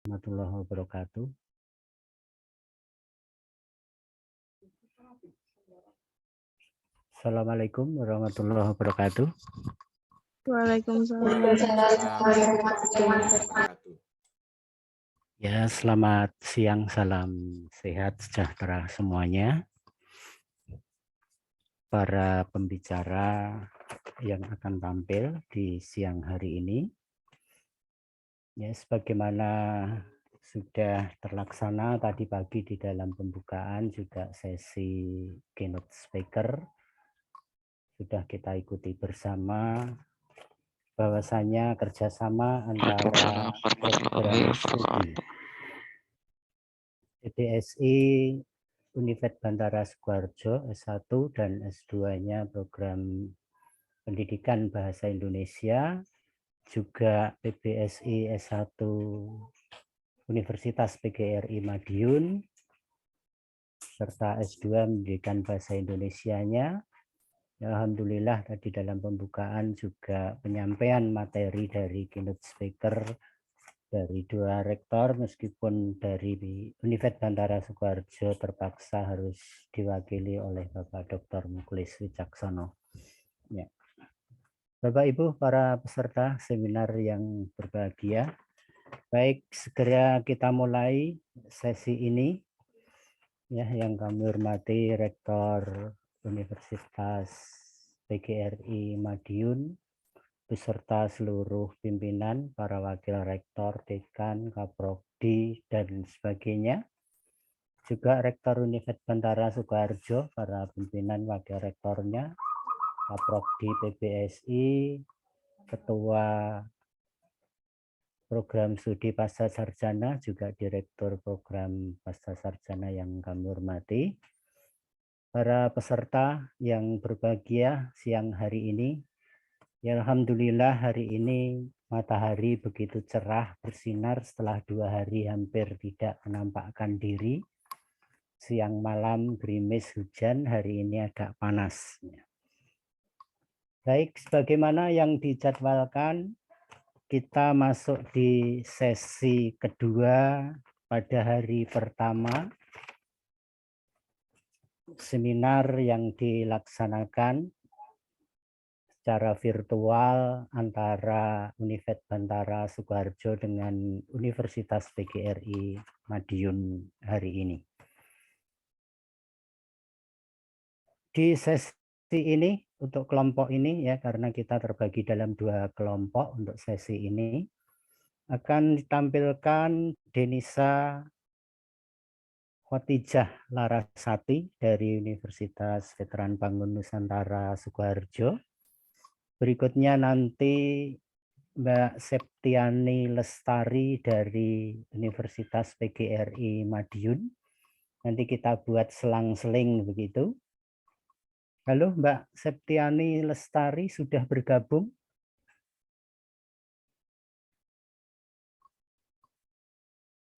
Warahmatullahi wabarakatuh. Assalamualaikum warahmatullahi wabarakatuh. Waalaikumsalam. Ya, selamat siang, salam sehat sejahtera semuanya. Para pembicara yang akan tampil di siang hari ini, ya sebagaimana sudah terlaksana tadi pagi di dalam pembukaan juga sesi keynote speaker sudah kita ikuti bersama, bahwasanya kerjasama antara program studi PBSI Univet Bantara Sukoharjo S1 dan S2-nya program Pendidikan Bahasa Indonesia, juga PBSI S1 Universitas PGRI Madiun, serta S2 Pendidikan Bahasa Indonesianya. Alhamdulillah tadi dalam pembukaan juga penyampaian materi dari keynote speaker dari dua rektor, meskipun dari Univet Bantara Sukoharjo terpaksa harus diwakili oleh Bapak Dr. Mukhlis Wicaksono. Ya. Bapak Ibu para peserta seminar yang berbahagia, baik segera kita mulai sesi ini. Ya, yang kami hormati Rektor Universitas PGRI Madiun, beserta seluruh pimpinan, para wakil rektor, dekan, kaprodi, dan sebagainya. Juga Rektor Univet Bantara Sukoharjo, para pimpinan wakil rektornya, kaprodi PBSI, ketua program studi pasca sarjana, juga direktur program pasca sarjana yang kami hormati. Para peserta yang berbahagia siang hari ini, ya alhamdulillah hari ini matahari begitu cerah bersinar setelah 2 hari hampir tidak menampakkan diri. Siang malam gerimis hujan, hari ini agak panas. Baik, sebagaimana yang dijadwalkan, kita masuk di sesi kedua pada hari pertama seminar yang dilaksanakan secara virtual antara Univet Bantara Sukoharjo dengan Universitas PGRI Madiun hari ini. Di sesi ini untuk kelompok ini ya, karena kita terbagi dalam 2 kelompok untuk sesi ini, akan ditampilkan Denisa Khotijah Larasati dari Universitas Veteran Bangun Nusantara Sukoharjo. Berikutnya nanti Mbak Septiani Lestari dari Universitas PGRI Madiun. Nanti kita buat selang-seling begitu. Halo Mbak Septiani Lestari, sudah bergabung?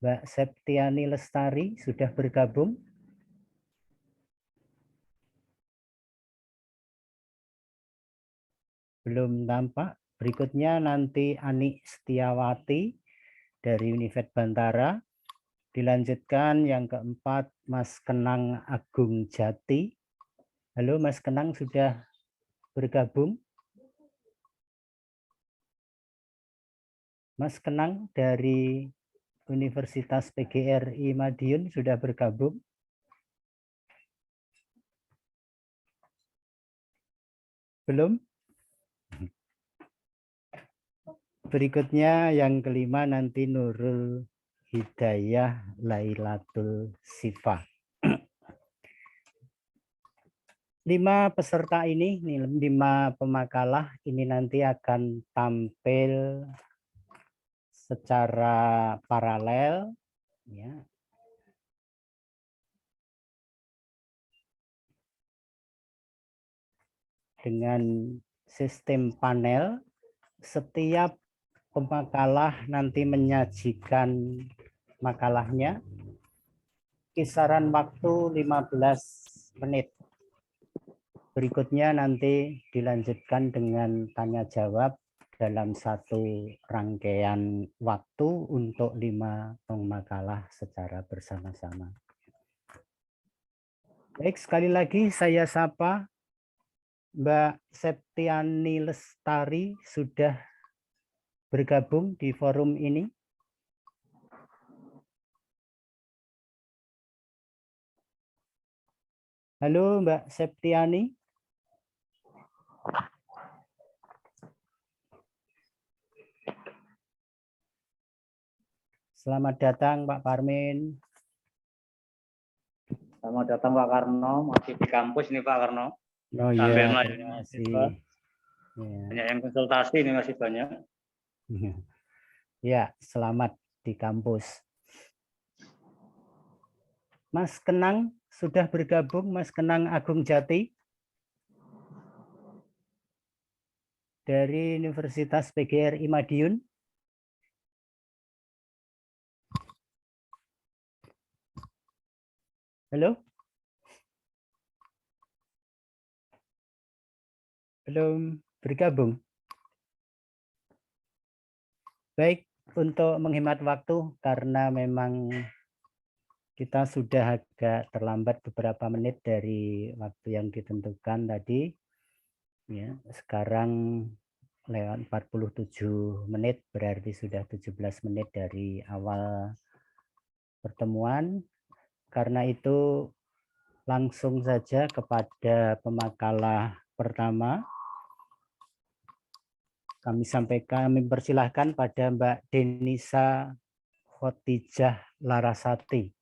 Mbak Septiani Lestari sudah bergabung? Belum tampak. Berikutnya nanti Ani Setiawati dari Univet Bantara. Dilanjutkan yang keempat Mas Kenang Agung Jati. Halo Mas Kenang, sudah bergabung? Mas Kenang dari Universitas PGRI Madiun sudah bergabung? Belum? Berikutnya yang kelima nanti Nurul Hidayah Lailatul Sifah. 5 peserta ini, 5 pemakalah ini nanti akan tampil secara paralel ya. Dengan sistem panel, setiap pemakalah nanti menyajikan makalahnya kisaran waktu 15 menit. Berikutnya nanti dilanjutkan dengan tanya jawab dalam satu rangkaian waktu untuk 5 pemakalah secara bersama-sama. Baik, sekali lagi saya sapa Mbak Septiani Lestari sudah bergabung di forum ini. Halo Mbak Septiani. Selamat datang Pak Parmin. Selamat datang Pak Karno, masih di kampus nih Pak Karno. Oh Sambil iya, melayani mahasiswa. Banyak yang konsultasi ini masih banyak. Ya, selamat di kampus. Mas Kenang sudah bergabung, Mas Kenang Agung Jati dari Universitas PGRI Madiun. Halo? Belum bergabung. Baik, untuk menghemat waktu karena memang kita sudah agak terlambat beberapa menit dari waktu yang ditentukan tadi. Ya, sekarang lewat 47 menit, berarti sudah 17 menit dari awal pertemuan. Karena itu langsung saja kepada pemakalah pertama. Kami persilahkan pada Mbak Denisa Khotijah Larasati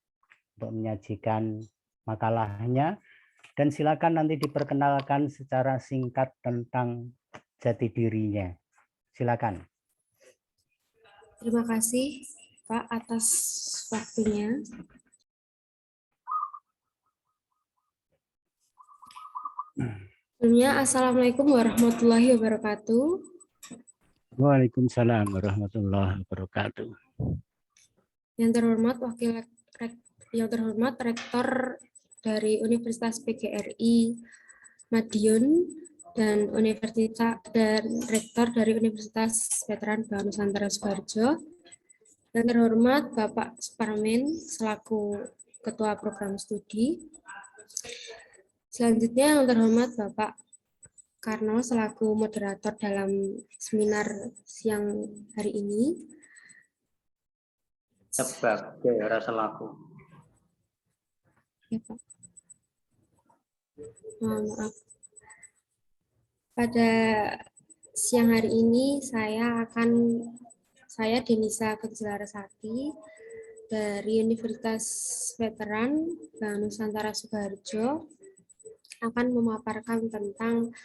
untuk menyajikan makalahnya, dan silakan nanti diperkenalkan secara singkat tentang jati dirinya. Silakan. Terima kasih Pak atas waktunya. Sebelumnya, Assalamualaikum warahmatullahi wabarakatuh. Waalaikumsalam warahmatullahi wabarakatuh. Yang terhormat Rektor dari Universitas PGRI Madiun dan Rektor dari Universitas Veteran Bank Nusantara Sukoharjo. Yang terhormat Bapak Parmin selaku Ketua Program Studi. Selanjutnya yang terhormat Bapak Karno selaku moderator dalam seminar siang hari ini. Sebagai rasa laku. Ya, Pak. Maaf. Pada siang hari ini saya Denisa Khotijah Larasati dari Universitas Veteran Bank Nusantara Sukoharjo akan memaparkan tentang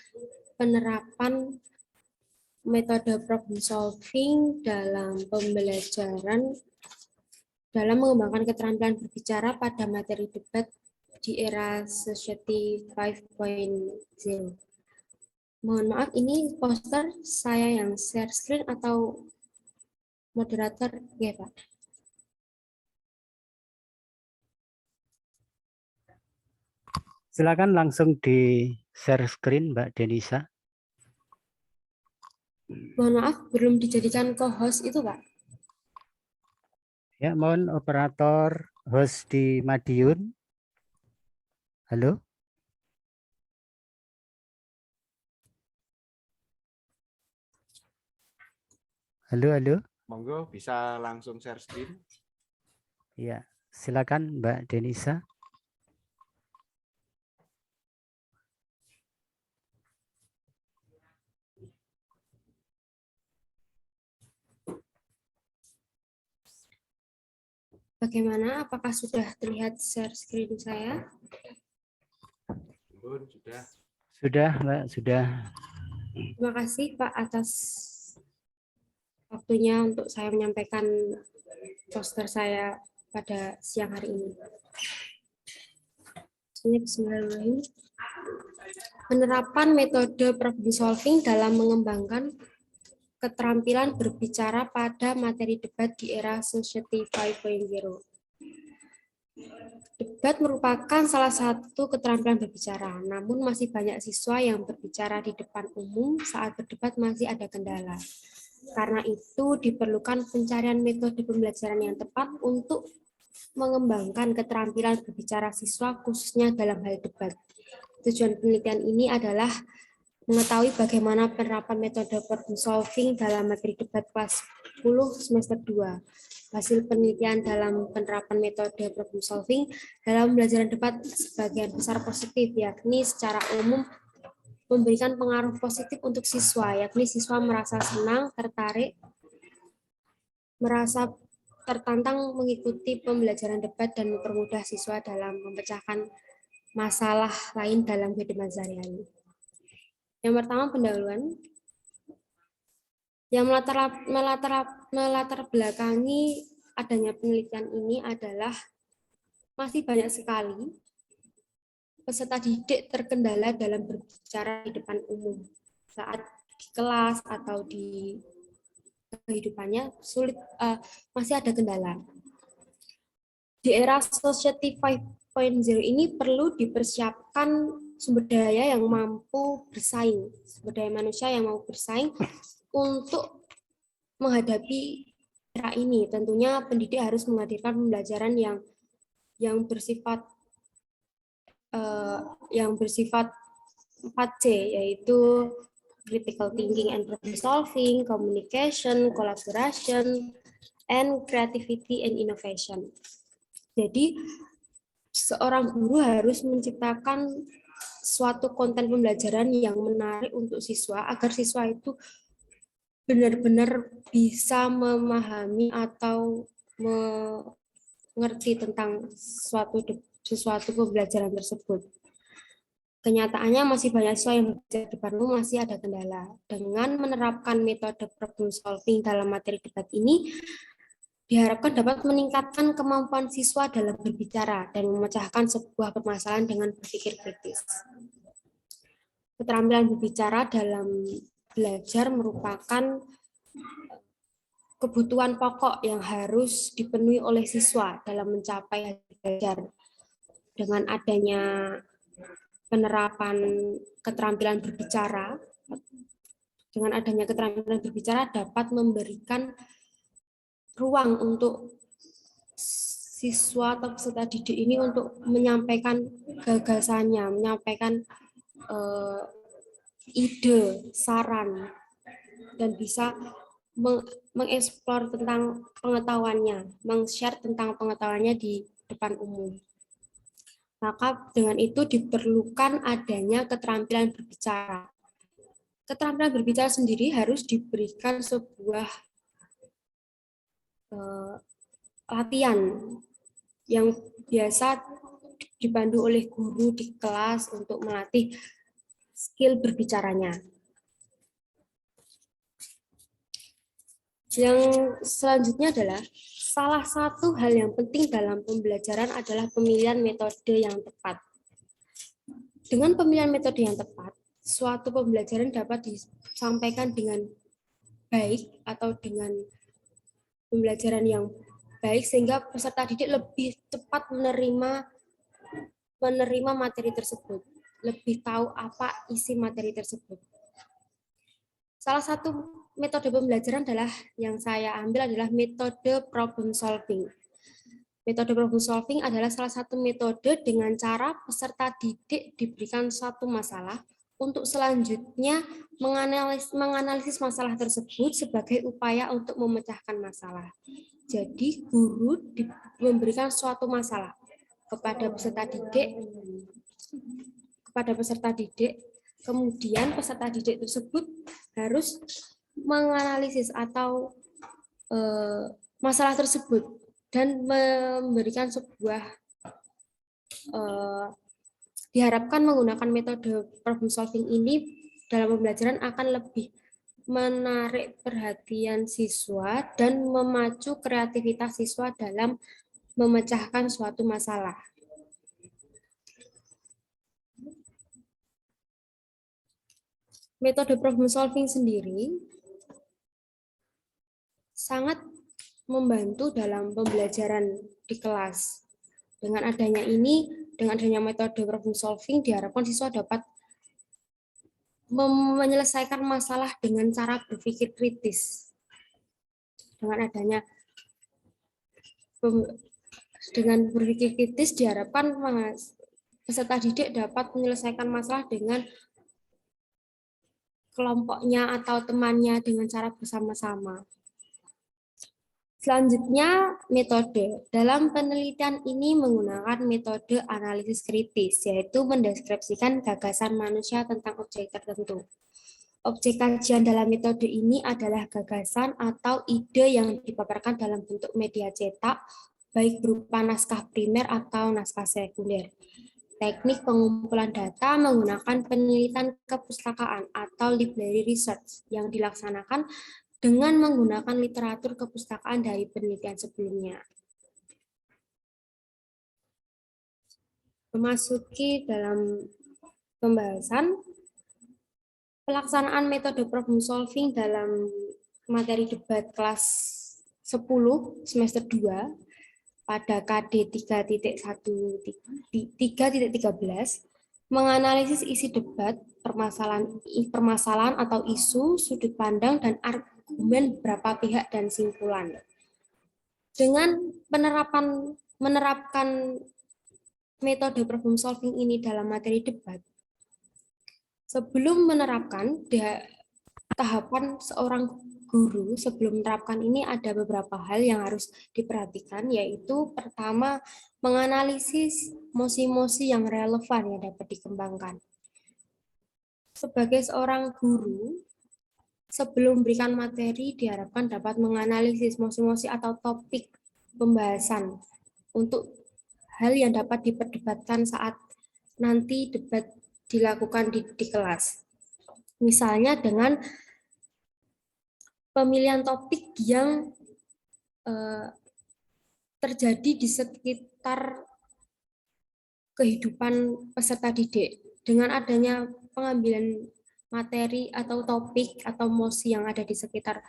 penerapan metode problem solving dalam pembelajaran dalam mengembangkan keterampilan berbicara pada materi debat di era Society 5.0. Mohon maaf, ini poster saya yang share screen atau moderator? Ya, Pak. Silakan langsung di share screen, Mbak Denisa. Mohon maaf, belum dijadikan co-host itu, Pak. Ya, mohon operator host di Madiun. Halo? Halo, halo. Monggo bisa langsung share screen. Ya, silakan Mbak Denisa. Bagaimana? Apakah sudah terlihat share screen saya? Sudah. Sudah, Mbak, sudah. Terima kasih Pak atas waktunya untuk saya menyampaikan poster saya pada siang hari ini. Bismillahirrahmanirrahim. Penerapan metode problem solving dalam mengembangkan keterampilan berbicara pada materi debat di era Society 5.0. Debat merupakan salah satu keterampilan berbicara, namun masih banyak siswa yang berbicara di depan umum saat berdebat masih ada kendala. Karena itu diperlukan pencarian metode pembelajaran yang tepat untuk mengembangkan keterampilan berbicara siswa khususnya dalam hal debat. Tujuan penelitian ini adalah mengetahui bagaimana penerapan metode problem solving dalam materi debat kelas 10 semester 2. Hasil penelitian dalam penerapan metode problem solving dalam pembelajaran debat sebagian besar positif, yakni secara umum memberikan pengaruh positif untuk siswa, yakni siswa merasa senang, tertarik, merasa tertantang mengikuti pembelajaran debat dan mempermudah siswa dalam memecahkan masalah lain dalam kehidupan sehari-hari. Yang pertama, pendahuluan. Yang melatar belakangi adanya penelitian ini adalah masih banyak sekali peserta didik terkendala dalam berbicara di depan umum saat di kelas atau di kehidupannya sulit, masih ada kendala. Di era Society 5.0 ini perlu dipersiapkan sumber daya yang mampu bersaing, sumber daya manusia yang mampu bersaing untuk menghadapi era ini. Tentunya pendidik harus menghadirkan pembelajaran yang bersifat 4C, yaitu critical thinking and problem solving, communication, collaboration, and creativity and innovation. Jadi seorang guru harus menciptakan suatu konten pembelajaran yang menarik untuk siswa agar siswa itu benar-benar bisa memahami atau mengerti tentang sesuatu pembelajaran tersebut. Kenyataannya masih banyak siswa yang belajar depan umum masih ada kendala. Dengan menerapkan metode problem solving dalam materi debat ini, diharapkan dapat meningkatkan kemampuan siswa dalam berbicara dan memecahkan sebuah permasalahan dengan berpikir kritis. Keterampilan berbicara dalam belajar merupakan kebutuhan pokok yang harus dipenuhi oleh siswa dalam mencapai hasil belajar. Dengan adanya penerapan keterampilan berbicara, dapat memberikan ruang untuk siswa atau peserta didik ini untuk menyampaikan gagasannya, menyampaikan ide, saran, dan bisa mengeksplor tentang pengetahuannya, meng-share tentang pengetahuannya di depan umum. Maka dengan itu diperlukan adanya keterampilan berbicara. Keterampilan berbicara sendiri harus diberikan sebuah latihan yang biasa dipandu oleh guru di kelas untuk melatih skill berbicaranya. Yang selanjutnya adalah salah satu hal yang penting dalam pembelajaran adalah pemilihan metode yang tepat. Dengan pemilihan metode yang tepat, suatu pembelajaran dapat disampaikan dengan baik atau dengan pembelajaran yang baik sehingga peserta didik lebih cepat menerima materi tersebut, lebih tahu apa isi materi tersebut. Salah satu metode pembelajaran yang saya ambil adalah metode problem solving. Metode problem solving adalah salah satu metode dengan cara peserta didik diberikan suatu masalah untuk selanjutnya menganalisis masalah tersebut sebagai upaya untuk memecahkan masalah. Jadi guru memberikan suatu masalah kepada peserta didik, kemudian peserta didik tersebut harus menganalisis atau masalah tersebut dan memberikan sebuah diharapkan menggunakan metode problem solving ini dalam pembelajaran akan lebih menarik perhatian siswa dan memacu kreativitas siswa dalam memecahkan suatu masalah. Metode problem solving sendiri sangat membantu dalam pembelajaran di kelas. Dengan adanya metode problem solving diharapkan siswa dapat menyelesaikan masalah dengan cara berpikir kritis. Dengan berpikir kritis diharapkan peserta didik dapat menyelesaikan masalah dengan kelompoknya atau temannya dengan cara bersama-sama. Selanjutnya, metode. Dalam penelitian ini menggunakan metode analisis kritis, yaitu mendeskripsikan gagasan manusia tentang objek tertentu. Objek kajian dalam metode ini adalah gagasan atau ide yang dipaparkan dalam bentuk media cetak, baik berupa naskah primer atau naskah sekunder. Teknik pengumpulan data menggunakan penelitian kepustakaan atau library research yang dilaksanakan dengan menggunakan literatur kepustakaan dari penelitian sebelumnya. Memasuki dalam pembahasan, pelaksanaan metode problem solving dalam materi debat kelas 10 semester 2 pada KD 3.13 menganalisis isi debat, permasalahan atau isu, sudut pandang, dan argumen beberapa pihak dan simpulan. Dengan menerapkan metode problem solving ini dalam materi debat, sebelum menerapkan tahapan seorang guru sebelum menerapkan ini ada beberapa hal yang harus diperhatikan, yaitu pertama, menganalisis mosi-mosi yang relevan yang dapat dikembangkan. Sebagai seorang guru, sebelum memberikan materi diharapkan dapat menganalisis mosi-mosi atau topik pembahasan untuk hal yang dapat diperdebatkan saat nanti debat dilakukan di kelas. Misalnya dengan pemilihan topik yang terjadi di sekitar kehidupan peserta didik. Dengan adanya pengambilan materi atau topik atau mosi yang ada di sekitar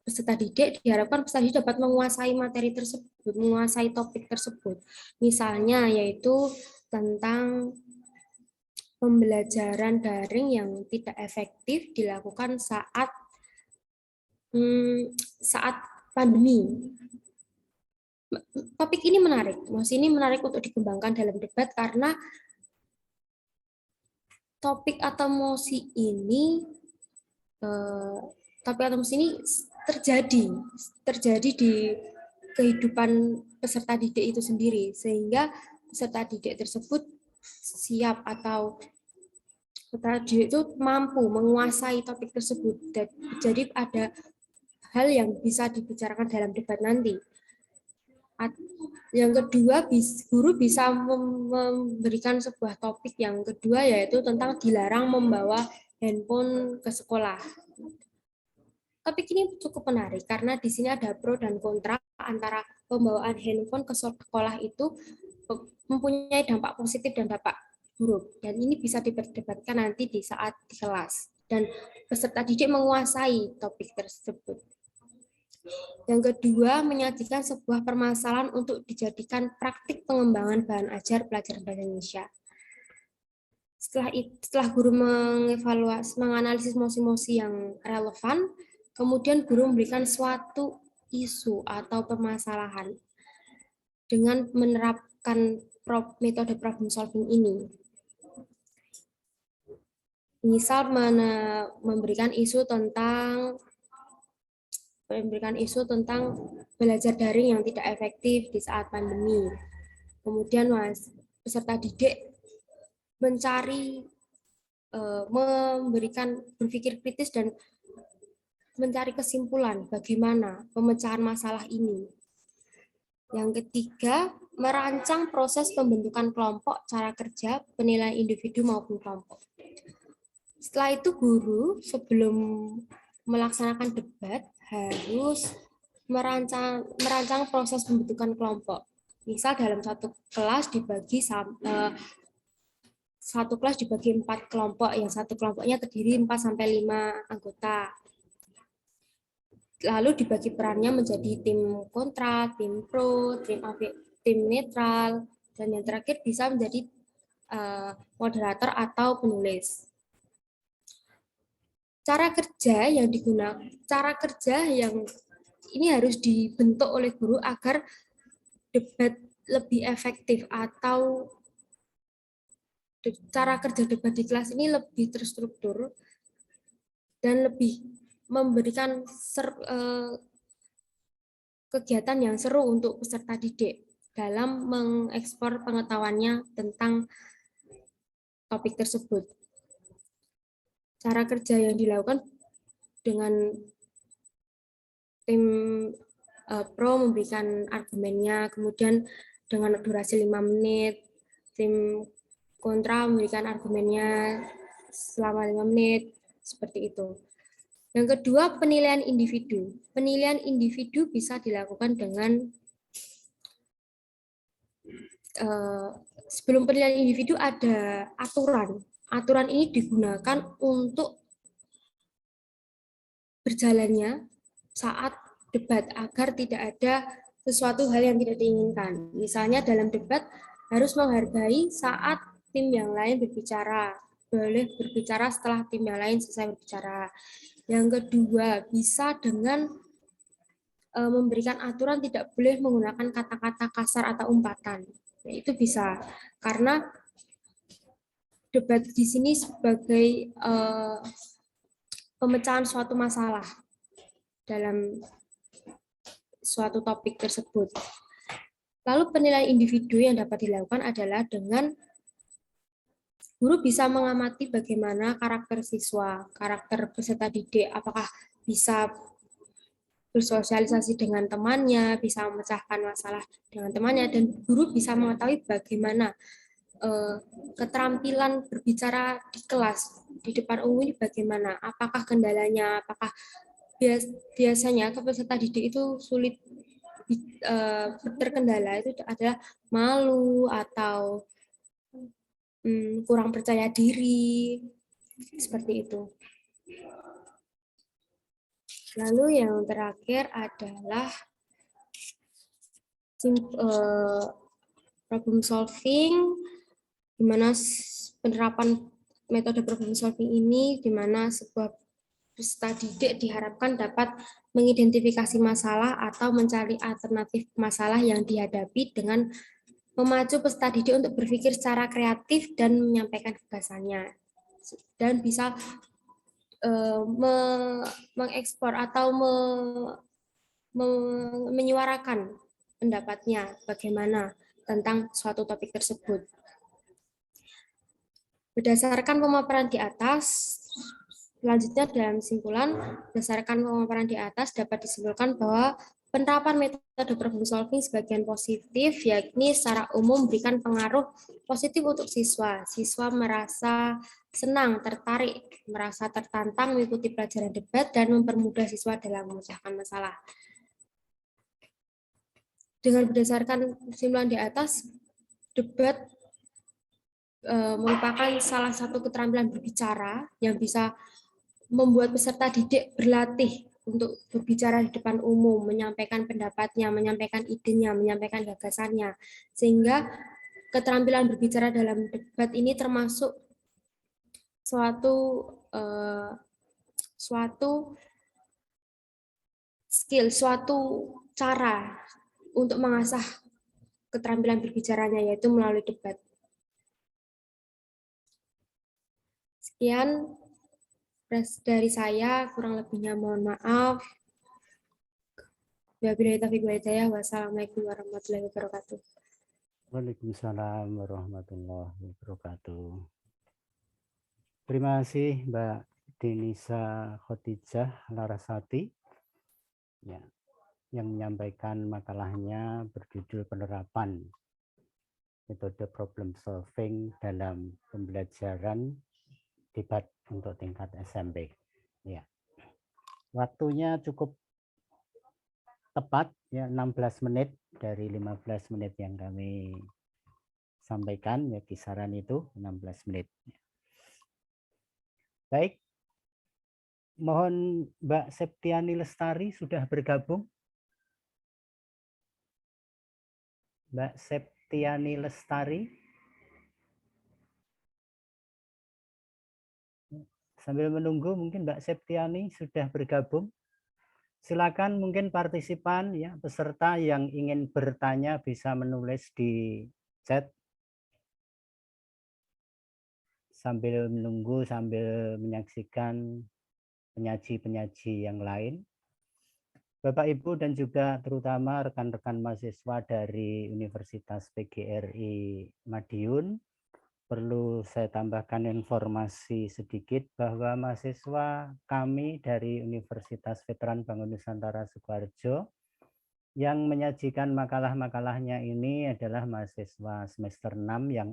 peserta didik, diharapkan peserta didik dapat menguasai materi tersebut, menguasai topik tersebut. Misalnya yaitu tentang pembelajaran daring yang tidak efektif dilakukan saat pandemi. Topik ini menarik, mosi ini menarik untuk dikembangkan dalam debat karena topik atau mosi ini terjadi di kehidupan peserta didik itu sendiri, sehingga peserta didik tersebut siap atau peserta didik itu mampu menguasai topik tersebut. Jadi ada hal yang bisa dibicarakan dalam debat nanti. Yang kedua, guru bisa memberikan sebuah topik yang kedua, yaitu tentang dilarang membawa handphone ke sekolah. Topik ini cukup menarik karena di sini ada pro dan kontra antara pembawaan handphone ke sekolah itu mempunyai dampak positif dan dampak buruk. Dan ini bisa diperdebatkan nanti di saat di kelas. Dan peserta didik menguasai topik tersebut. Yang kedua, menyajikan sebuah permasalahan untuk dijadikan praktik pengembangan bahan ajar pelajaran bahasa Indonesia. Setelah guru menganalisis mosi-mosi yang relevan, kemudian guru memberikan suatu isu atau permasalahan dengan menerapkan metode problem solving ini. Misal memberikan isu tentang belajar daring yang tidak efektif di saat pandemi. Kemudian peserta didik berpikir kritis dan mencari kesimpulan bagaimana pemecahan masalah ini. Yang ketiga, merancang proses pembentukan kelompok, cara kerja, penilaian individu maupun kelompok. Setelah itu guru sebelum melaksanakan debat harus merancang proses pembentukan kelompok. Misal dalam satu kelas dibagi 4 kelompok, yang satu kelompoknya terdiri 4 sampai 5 anggota. lalu dibagi perannya menjadi tim kontra, tim pro, tim netral, dan yang terakhir bisa menjadi moderator atau penulis. Cara kerja yang ini harus dibentuk oleh guru agar debat lebih efektif, atau cara kerja debat di kelas ini lebih terstruktur dan lebih memberikan kegiatan yang seru untuk peserta didik dalam mengekspor pengetahuannya tentang topik tersebut. Cara kerja yang dilakukan dengan tim pro memberikan argumennya, kemudian dengan durasi 5 menit, tim kontra memberikan argumennya selama 5 menit, seperti itu. Yang kedua, penilaian individu. Penilaian individu bisa dilakukan dengan sebelum penilaian individu ada aturan. Aturan ini digunakan untuk berjalannya saat debat agar tidak ada sesuatu hal yang tidak diinginkan. Misalnya dalam debat harus menghargai saat tim yang lain berbicara, boleh berbicara setelah tim yang lain selesai berbicara. Yang kedua, bisa dengan memberikan aturan tidak boleh menggunakan kata-kata kasar atau umpatan. Itu bisa, karena debat di sini sebagai pemecahan suatu masalah dalam suatu topik tersebut. Lalu penilaian individu yang dapat dilakukan adalah dengan guru bisa mengamati bagaimana karakter siswa, karakter peserta didik, apakah bisa bersosialisasi dengan temannya, bisa memecahkan masalah dengan temannya, dan guru bisa mengetahui bagaimana keterampilan berbicara di kelas, di depan umum ini bagaimana, apakah kendalanya, apakah biasanya peserta didik itu sulit terkendala itu adalah malu atau kurang percaya diri, seperti itu. Lalu yang terakhir adalah problem solving, di mana penerapan metode problem solving ini, di mana sebuah peserta didik diharapkan dapat mengidentifikasi masalah atau mencari alternatif masalah yang dihadapi dengan memacu peserta didik untuk berpikir secara kreatif dan menyampaikan gagasannya, dan bisa mengekspor atau menyuarakan pendapatnya bagaimana tentang suatu topik tersebut. Berdasarkan pemaparan di atas, selanjutnya dalam kesimpulan, berdasarkan pemaparan di atas dapat disimpulkan bahwa penerapan metode problem solving sebagian positif, yakni secara umum memberikan pengaruh positif untuk siswa. Siswa merasa senang, tertarik, merasa tertantang mengikuti pelajaran debat, dan mempermudah siswa dalam memecahkan masalah. Dengan berdasarkan kesimpulan di atas, debat merupakan salah satu keterampilan berbicara yang bisa membuat peserta didik berlatih untuk berbicara di depan umum, menyampaikan pendapatnya, menyampaikan idenya, menyampaikan gagasannya, sehingga keterampilan berbicara dalam debat ini termasuk suatu skill, suatu cara untuk mengasah keterampilan berbicaranya, yaitu melalui debat. Sekian dari saya, kurang lebihnya mohon maaf. Wabillahi taufiq wal hidayah. Wassalamualaikum warahmatullahi wabarakatuh. Waalaikumsalam warahmatullahi wabarakatuh. Terima kasih Mbak Denisa Khotijah Larasati ya, yang menyampaikan makalahnya berjudul penerapan metode problem solving dalam pembelajaran debat untuk tingkat SMP. Ya. Waktunya cukup tepat ya, 16 menit dari 15 menit yang kami sampaikan, ya kisaran itu 16 menit. Baik, Mohon Mbak Septiani Lestari sudah bergabung. Mbak Septiani Lestari. Sambil menunggu mungkin Mbak Septiani sudah bergabung. Silakan mungkin partisipan ya, peserta yang ingin bertanya bisa menulis di chat. Sambil menunggu, sambil menyaksikan penyaji-penyaji yang lain. Bapak, Ibu, dan juga terutama rekan-rekan mahasiswa dari Universitas PGRI Madiun, perlu saya tambahkan informasi sedikit bahwa mahasiswa kami dari Universitas Veteran Bangun Nusantara Sukoharjo yang menyajikan makalah-makalahnya ini adalah mahasiswa semester 6 yang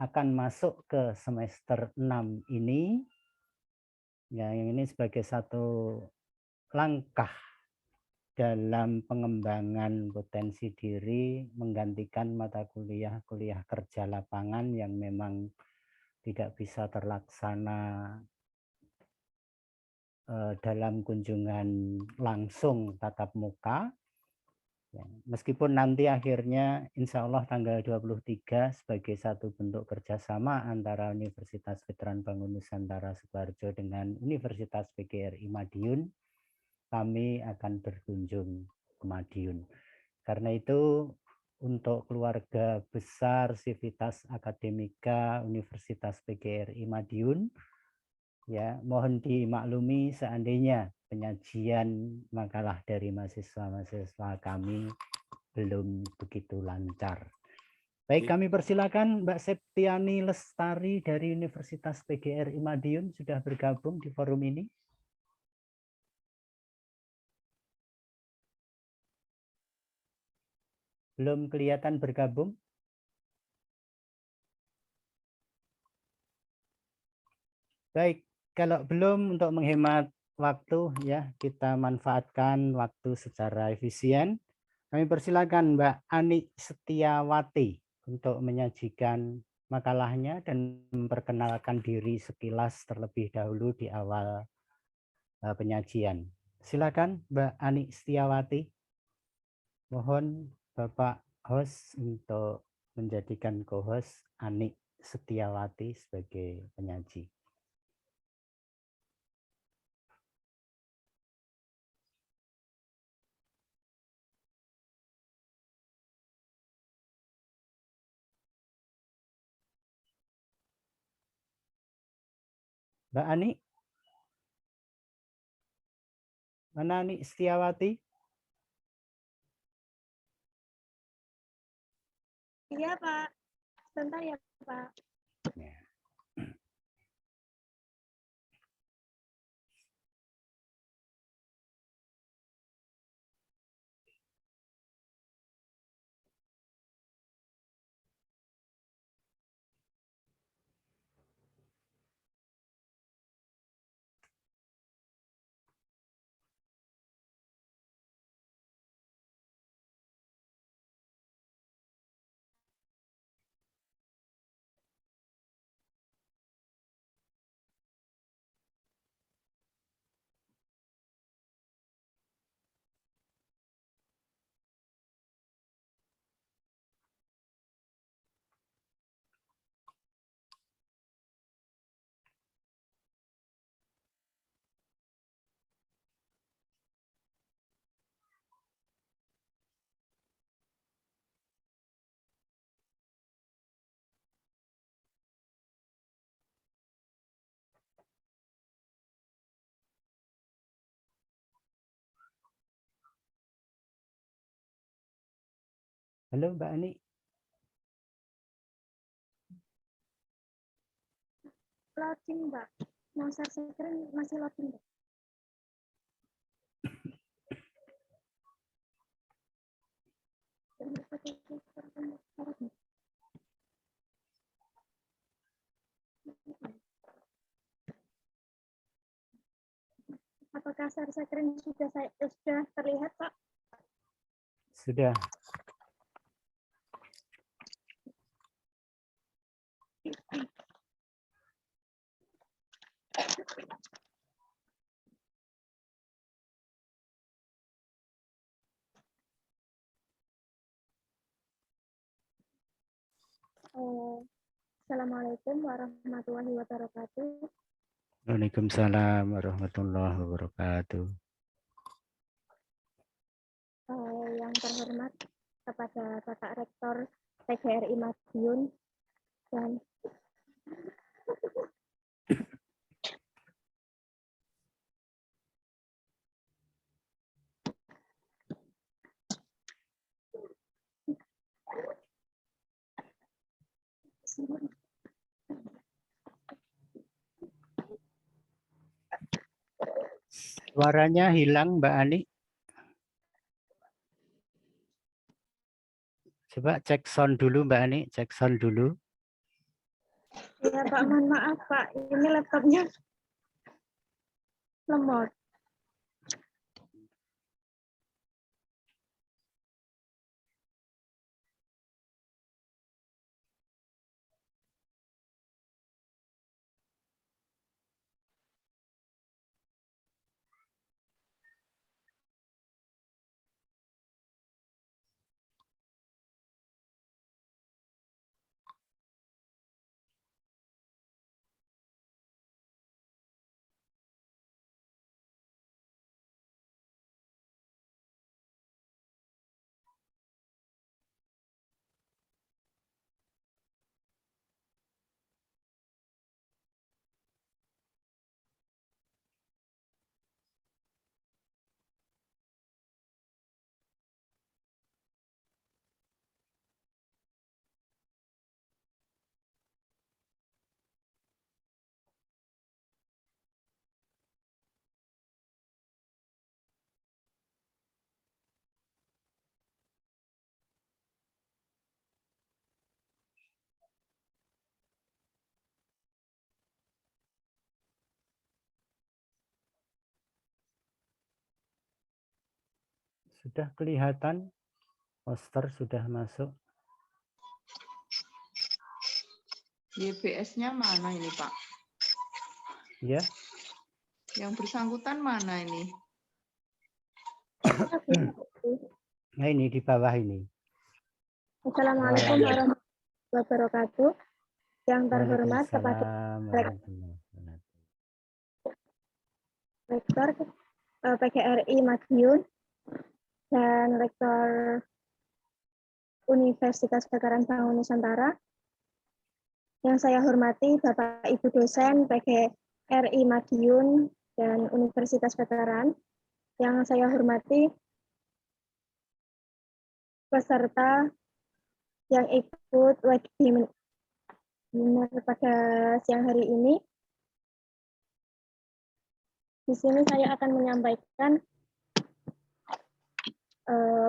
akan masuk ke semester 6 ini. Ya, yang ini sebagai satu langkah dalam pengembangan potensi diri menggantikan mata kuliah kerja lapangan yang memang tidak bisa terlaksana dalam kunjungan langsung tatap muka. Ya, meskipun nanti akhirnya insya Allah tanggal 23 sebagai satu bentuk kerjasama antara Universitas Veteran Bangun Nusantara Sukoharjo dengan Universitas PGRI Madiun, kami akan berkunjung ke Madiun. Karena itu untuk keluarga besar Civitas Akademika Universitas PGRI Madiun, ya mohon dimaklumi seandainya penyajian makalah dari mahasiswa-mahasiswa kami belum begitu lancar. Baik, kami persilakan Mbak Septiani Lestari dari Universitas PGRI Madiun sudah bergabung di forum ini. Belum kelihatan bergabung? Baik, kalau belum, untuk menghemat waktu ya kita manfaatkan waktu secara efisien. Kami persilakan Mbak Ani Setiawati untuk menyajikan makalahnya dan memperkenalkan diri sekilas terlebih dahulu di awal penyajian. Silakan Mbak Ani Setiawati. Mohon Bapak host untuk menjadikan co-host Ani Setiawati sebagai penyaji. Mbak Ani? Mana Ani Setiawati? Iya, Pak. Sebentar ya, Pak. Ya. Halo Mbak Ani. Loading, Mbak. Mau share screen masih loading, Mbak. Apakah share screen sudah terlihat, Pak? Sudah. Assalamualaikum warahmatullahi wabarakatuh. Waalaikumsalam warahmatullahi wabarakatuh. Yang terhormat kepada Bapak Rektor PGRI Madiun dan Suaranya hilang, Mbak Ani. Coba cek sound dulu, Mbak Ani. Cek sound dulu. ya Pak, mohon maaf Pak, ini laptopnya lemot. Sudah kelihatan, poster sudah masuk. YBS-nya mana ini, Pak? Ya, Yang bersangkutan mana ini? nah ini di bawah ini. Assalamualaikum warahmatullahi wabarakatuh. Yang terhormat kepada Waalaikumsalam warahmatullahi wabarakatuh. Rektor PGRI Madiun dan Rektor Universitas Veteran Bangun Nusantara. Yang saya hormati Bapak Ibu dosen PGRI Madiun dan Universitas Veteran. Yang saya hormati peserta yang ikut webinar pada siang hari ini. Di sini saya akan menyampaikan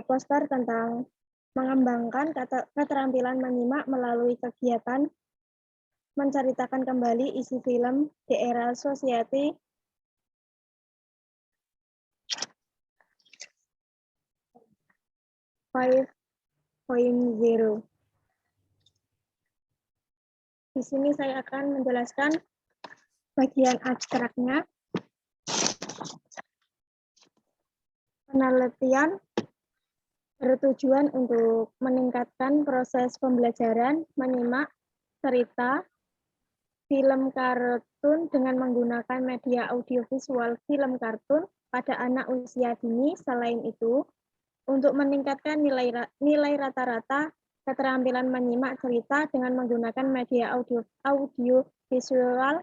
poster tentang mengembangkan keterampilan menyimak melalui kegiatan menceritakan kembali isi film The Era Society .0. Di sini saya akan menjelaskan bagian abstraknya. Penelitian bertujuan untuk meningkatkan proses pembelajaran menyimak cerita film kartun dengan menggunakan media audiovisual film kartun pada anak usia dini. Selain itu, untuk meningkatkan nilai rata-rata keterampilan menyimak cerita dengan menggunakan media audiovisual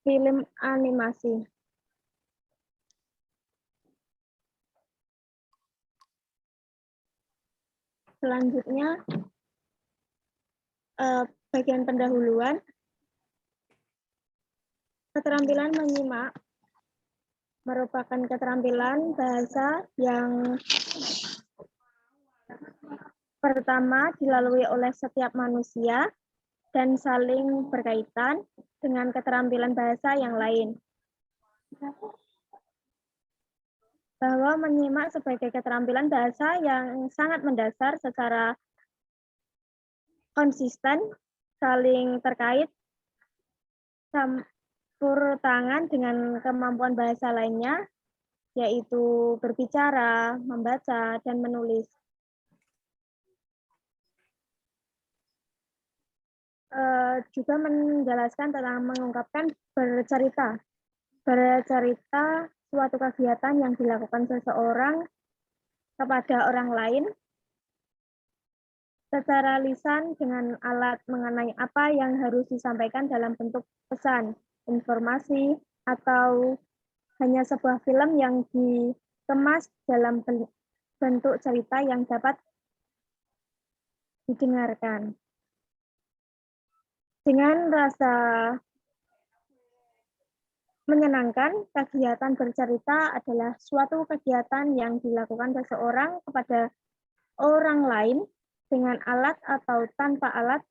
film animasi. Selanjutnya, bagian pendahuluan. Keterampilan menyimak merupakan keterampilan bahasa yang pertama dilalui oleh setiap manusia dan saling berkaitan dengan keterampilan bahasa yang lain. Bahwa menyimak sebagai keterampilan bahasa yang sangat mendasar secara konsisten, saling terkait, campur tangan dengan kemampuan bahasa lainnya, yaitu berbicara, membaca, dan menulis. Juga menjelaskan tentang mengungkapkan bercerita. Bercerita suatu kegiatan yang dilakukan seseorang kepada orang lain secara lisan dengan alat mengenai apa yang harus disampaikan dalam bentuk pesan, informasi, atau hanya sebuah film yang dikemas dalam bentuk cerita yang dapat didengarkan. Dengan rasa menyenangkan, kegiatan bercerita adalah suatu kegiatan yang dilakukan seseorang kepada orang lain dengan alat atau tanpa alat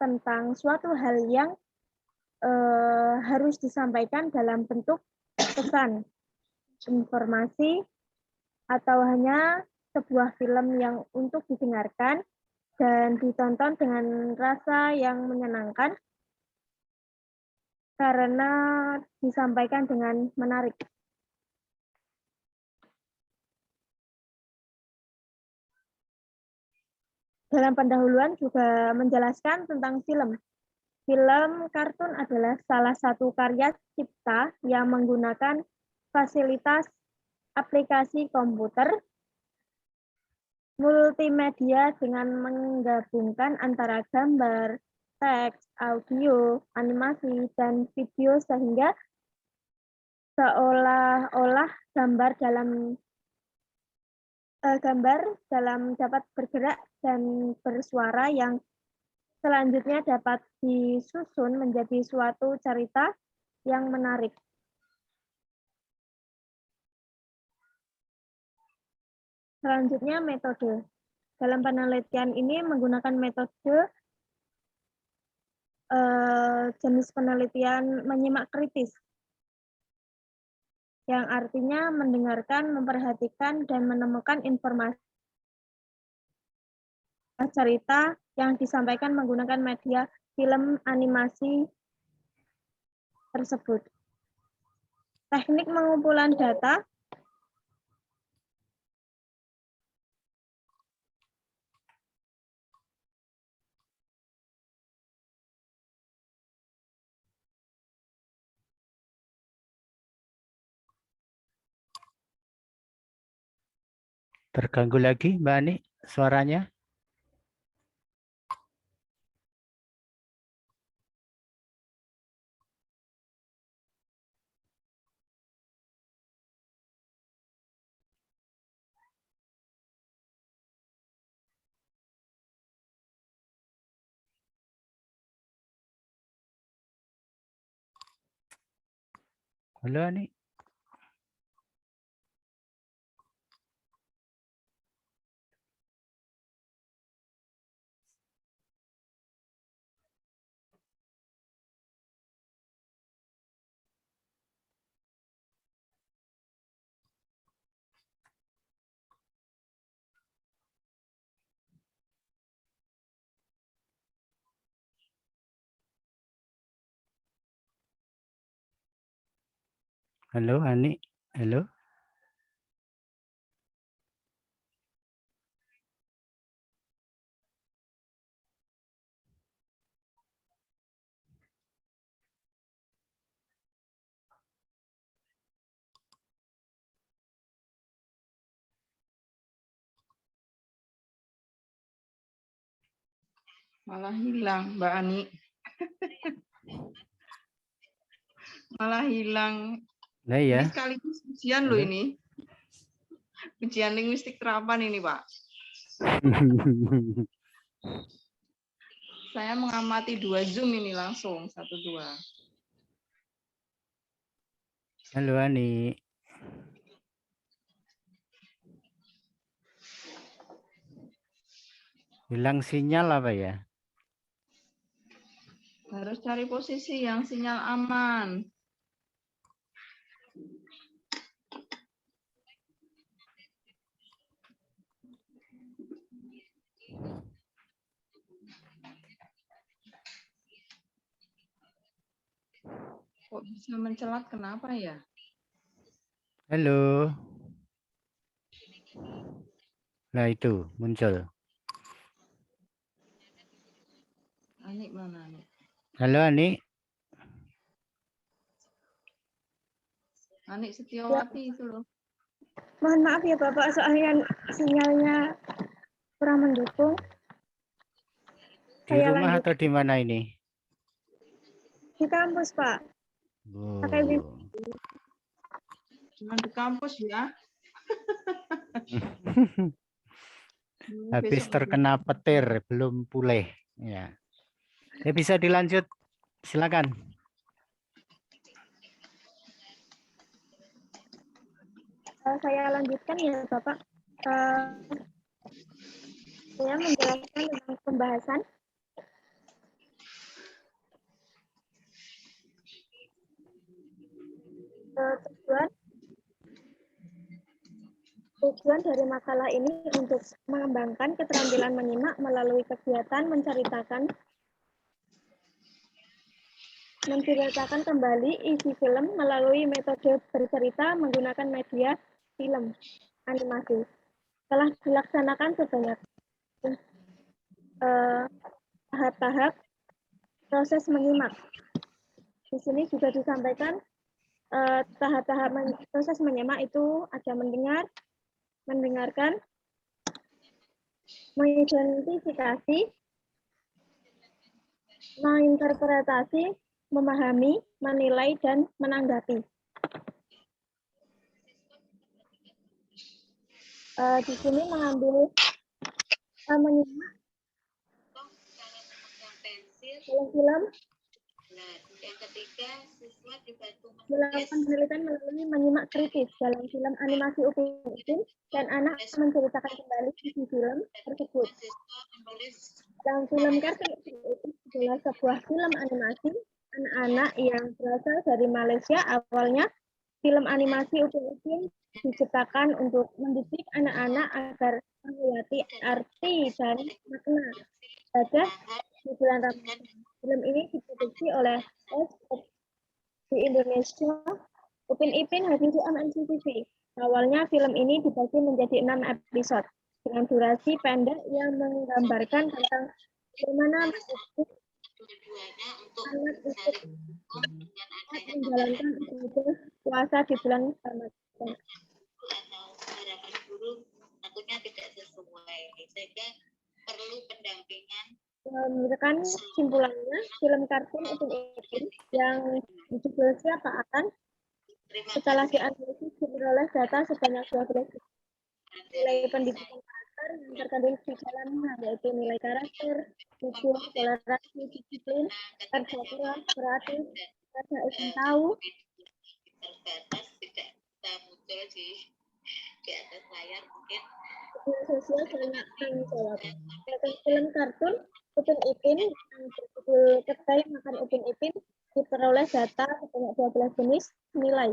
tentang suatu hal yang harus disampaikan dalam bentuk pesan, informasi, atau hanya sebuah film yang untuk didengarkan dan ditonton dengan rasa yang menyenangkan karena disampaikan dengan menarik. Dalam pendahuluan juga menjelaskan tentang film. Film kartun adalah salah satu karya cipta yang menggunakan fasilitas aplikasi komputer multimedia dengan menggabungkan antara gambar, teks, audio, animasi, dan video sehingga seolah-olah gambar dalam dapat bergerak dan bersuara yang selanjutnya dapat disusun menjadi suatu cerita yang menarik. Selanjutnya metode. Dalam penelitian ini menggunakan metode jenis penelitian menyimak kritis, yang artinya mendengarkan, memperhatikan, dan menemukan informasi cerita yang disampaikan menggunakan media film animasi tersebut. Teknik pengumpulan data. Terganggu lagi Mbak Ani suaranya? Halo Ani. Halo Ani. Halo. Malah hilang, Mbak Ani. Malah hilang. Nah Ini ya. sekaligus ujian loh ini. Ujian linguistik terapan ini, Pak. Saya mengamati 2 Zoom ini langsung, 1, 2. Halo Ani. Hilang sinyal apa ya? Harus cari posisi yang sinyal aman. Kok bisa mencelat, kenapa ya? Halo. Nah itu muncul. Anik mana Anik? Halo Ani. Anik Setiawati itu loh. Mohon maaf ya Bapak, soalnya sinyalnya kurang mendukung. Di Saya rumah lanjut atau di mana ini? di kampus, Pak. Pakai wifi. Oh. Cuma di kampus ya. Habis Besok terkena petir, belum pulih. Ya. Ya bisa dilanjut. Silakan. Saya lanjutkan ya Bapak. Saya menjelaskan tentang pembahasan. Tujuan dari makalah ini untuk mengembangkan keterampilan menyimak melalui kegiatan menceritakan kembali isi film melalui metode bercerita menggunakan media film animasi. Telah dilaksanakan sebanyak tahap-tahap proses menyimak. Di sini juga disampaikan tahap-tahap proses menyimak itu ada mendengarkan, mengidentifikasi, menginterpretasi, memahami, menilai, dan menanggapi. Di sini mengambil menyimak film. Yang ketiga, siswa dibantu Melakukan penelitian melalui menyimak kritis dalam film animasi Upin Ipin dan anak menceritakan kembali isi film tersebut. Dalam film kartun Upin Ipin adalah sebuah film animasi anak-anak yang berasal dari Malaysia. Awalnya film animasi Upin Ipin diciptakan untuk mendidik anak-anak agar mengerti arti dan makna gajah di bulan Ramadan. Film ini diproduksi oleh di Indonesia, Upin Ipin Happy MNC-TV. Awalnya film ini dibagi menjadi 6 episode dengan durasi pendek yang menggambarkan tentang bagaimana anak menjalankan ibadah puasa di bulan Ramadan. Harapan guru takutnya tidak sesuai, sehingga perlu pendampingan. Menurutkan simpulannya, film kartun Upin Ipin yang dijudul Siapa Akan setelah dianalisis diperoleh data sebanyak 12 nilai pendidikan karakter yang terkandung di dalamnya, yaitu nilai karakter, jujur, toleransi, disiplin, kerja keras, kreatif, kerja ingin tahu, Terbatas tidak bisa muncul di atas layar mungkin. sosial dan tanggung jawab. Dalam film kartun Upin Ipin yang berjudul Kedai Makan Upin Ipin diperoleh data sebanyak 12 jenis nilai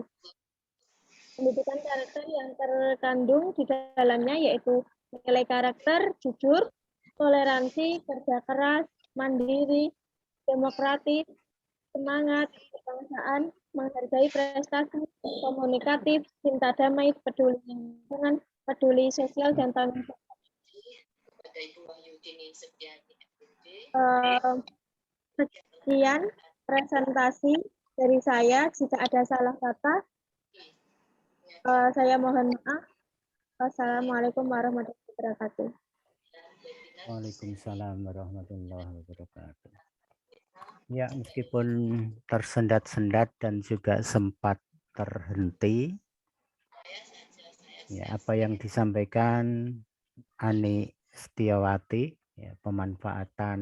pendidikan karakter yang terkandung di dalamnya, yaitu nilai karakter, jujur, toleransi, kerja keras, mandiri, demokratis, semangat, kebangsaan, menghargai prestasi, komunikatif, cinta damai, peduli lingkungan, peduli sosial, dan tanggung jawab. Sekian presentasi dari saya. Jika ada salah kata, saya mohon maaf. Wassalamualaikum warahmatullahi wabarakatuh. Waalaikumsalam warahmatullahi wabarakatuh. Ya, meskipun tersendat-sendat dan juga sempat terhenti, ya, apa yang disampaikan Ani Setiawati, ya, pemanfaatan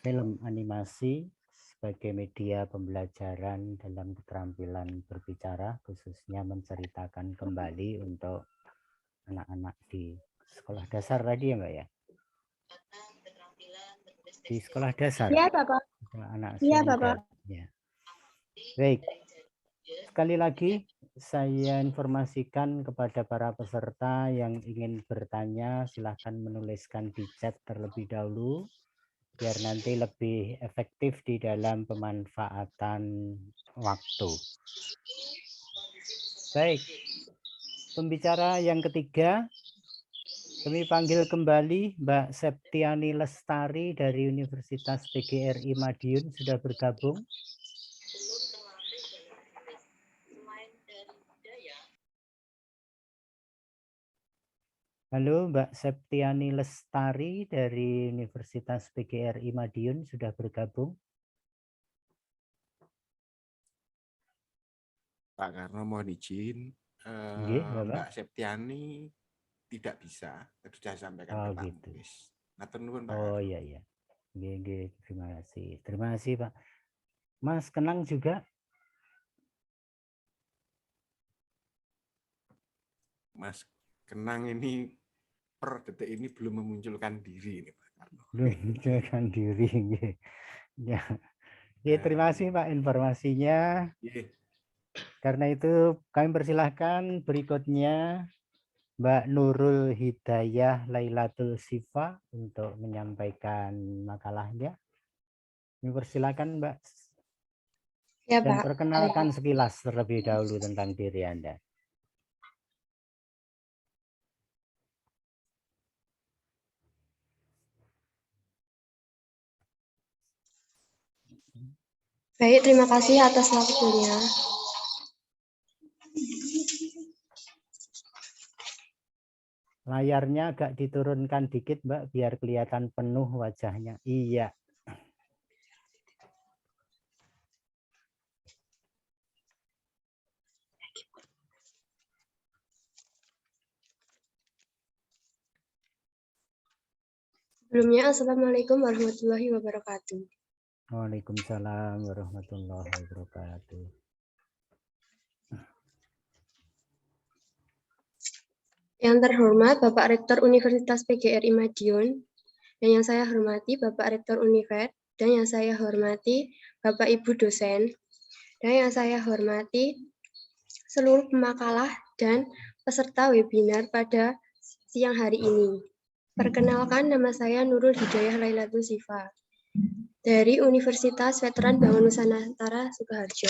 film animasi sebagai media pembelajaran dalam keterampilan berbicara, khususnya menceritakan kembali untuk anak-anak di sekolah dasar tadi ya Mbak ya? Di sekolah dasar. Iya, Bapak. Anak Iya, sindikat. Bapak. Ya. Baik. Sekali lagi saya informasikan kepada para peserta yang ingin bertanya, silahkan menuliskan di chat terlebih dahulu. biar nanti lebih efektif di dalam pemanfaatan waktu. Baik, pembicara yang ketiga, kami panggil kembali Mbak Septiani Lestari dari Universitas PGRI Madiun sudah bergabung. Halo, Mbak Septiani Lestari dari Universitas PGRI Madiun sudah bergabung. Pak Karno mohon izin, Mbak Septiani tidak bisa, sudah sampaikan ke Pak gitu. Muklis. Matur nuwun Pak Oh Karno. iya. Terima kasih. Terima kasih Pak. Mas Kenang juga. Mas Kenang ini per detik ini belum memunculkan diri ini Pak Karno. Belum memunculkan diri. Ya. Terima kasih Pak informasinya. Karena itu kami persilahkan berikutnya Mbak Nurul Hidayah Lailatul Sifa untuk menyampaikan makalahnya. Kami persilakan Mbak. Ya, Dan Pak. perkenalkan sekilas terlebih dahulu tentang diri Anda. Baik, terima kasih atas waktunya. Layarnya agak diturunkan dikit, Mbak, biar kelihatan penuh wajahnya. Iya. Sebelumnya, Assalamualaikum warahmatullahi wabarakatuh. Waalaikumsalam warahmatullahi wabarakatuh. Yang terhormat Bapak Rektor Universitas PGRI Madiun, dan yang saya hormati Bapak Rektor Univet, dan yang saya hormati Bapak Ibu dosen, dan yang saya hormati seluruh pemakalah dan peserta webinar pada siang hari ini. Perkenalkan, nama saya Nurul Hidayah Lailatul Sifa dari Universitas Veteran Bangun Nusantara Sukoharjo.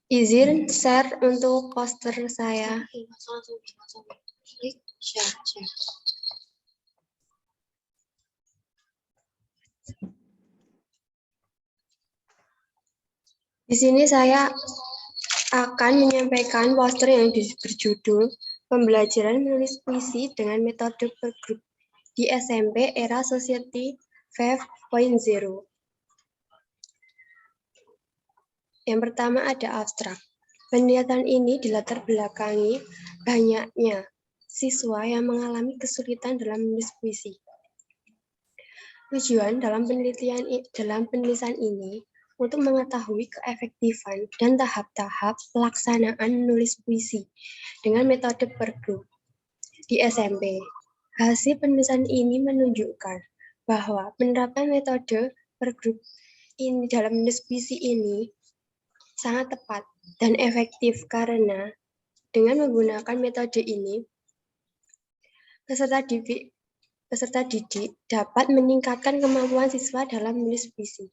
Izin share untuk poster saya. Di sini saya akan menyampaikan poster yang berjudul Pembelajaran Menulis Puisi dengan Metode Pergrup di SMP Era Society 5.0. Yang pertama ada abstrak. Penelitian ini dilatar belakangi banyaknya siswa yang mengalami kesulitan dalam menulis puisi. Tujuan dalam penulisan ini untuk mengetahui keefektifan dan tahap-tahap pelaksanaan menulis puisi dengan metode pergrup di SMP. Hasil penulisan ini menunjukkan bahwa penerapan metode pergrup ini dalam menulis puisi ini sangat tepat dan efektif karena dengan menggunakan metode ini peserta didik dapat meningkatkan kemampuan siswa dalam menulis puisi.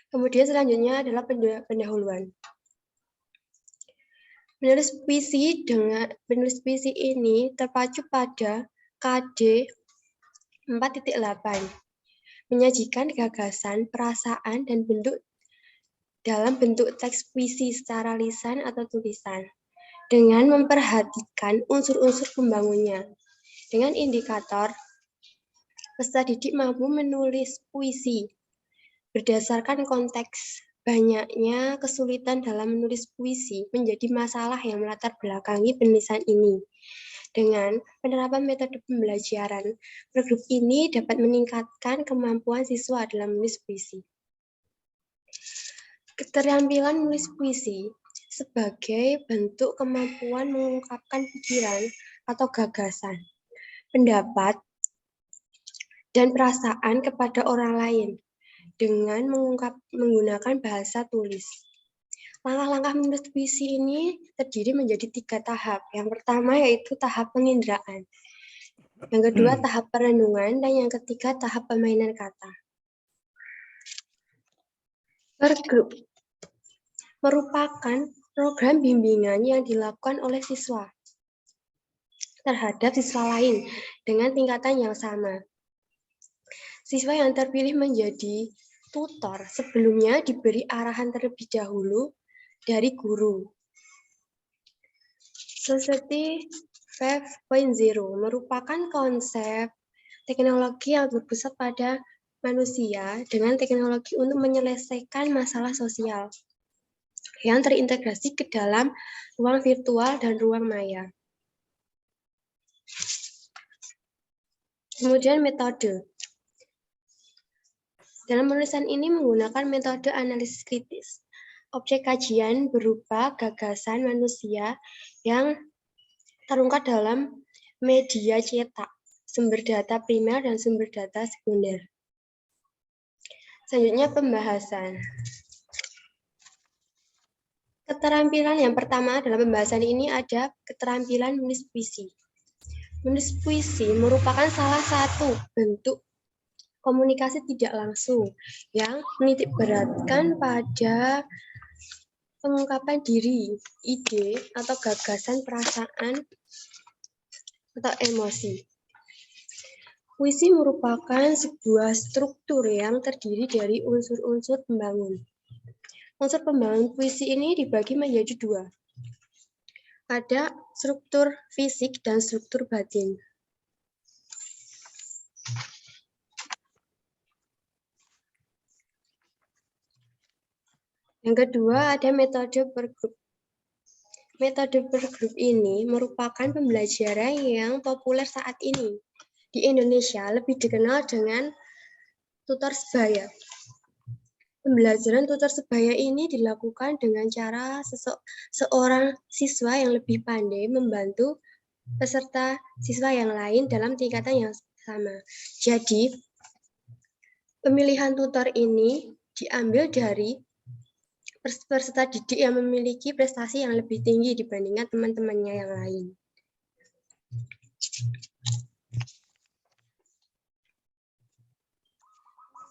Kemudian selanjutnya adalah pendahuluan. Penulis puisi ini terpacu pada KD 4.8, menyajikan gagasan, perasaan, dan bentuk dalam bentuk teks puisi secara lisan atau tulisan, dengan memperhatikan unsur-unsur pembangunnya. Dengan indikator, peserta didik mampu menulis puisi berdasarkan konteks. Banyaknya kesulitan dalam menulis puisi menjadi masalah yang melatar belakangi penulisan ini. Dengan penerapan metode pembelajaran, pergrup ini dapat meningkatkan kemampuan siswa dalam menulis puisi. Keterampilan menulis puisi sebagai bentuk kemampuan mengungkapkan pikiran atau gagasan, pendapat, dan perasaan kepada orang lain dengan menggunakan bahasa tulis. Langkah-langkah menulis puisi ini terdiri menjadi 3 tahap. Yang pertama yaitu tahap penginderaan. Yang kedua tahap perenungan, dan yang ketiga tahap permainan kata. Per grup merupakan program bimbingan yang dilakukan oleh siswa terhadap siswa lain dengan tingkatan yang sama. Siswa yang terpilih menjadi tutor sebelumnya diberi arahan terlebih dahulu dari guru. Society 5.0 merupakan konsep teknologi yang berpusat pada manusia dengan teknologi untuk menyelesaikan masalah sosial yang terintegrasi ke dalam ruang virtual dan ruang maya. Kemudian metode. Dalam penulisan ini menggunakan metode analisis kritis. Objek kajian berupa gagasan manusia yang terungkap dalam media cetak, sumber data primer dan sumber data sekunder. Selanjutnya pembahasan. Keterampilan yang pertama dalam pembahasan ini ada keterampilan menulis puisi. Menulis puisi merupakan salah satu bentuk komunikasi tidak langsung yang menitik beratkan pada pengungkapan diri, ide, atau gagasan, perasaan, atau emosi. Puisi merupakan sebuah struktur yang terdiri dari unsur-unsur pembangun. Unsur pembangun puisi ini dibagi menjadi 2. Ada struktur fisik dan struktur batin. Yang kedua ada metode per grup. Metode per grup ini merupakan pembelajaran yang populer saat ini. Di Indonesia lebih dikenal dengan tutor sebaya. Pembelajaran tutor sebaya ini dilakukan dengan cara seorang siswa yang lebih pandai membantu peserta siswa yang lain dalam tingkatan yang sama. Jadi, pemilihan tutor ini diambil dari peserta didik yang memiliki prestasi yang lebih tinggi dibandingkan teman-temannya yang lain.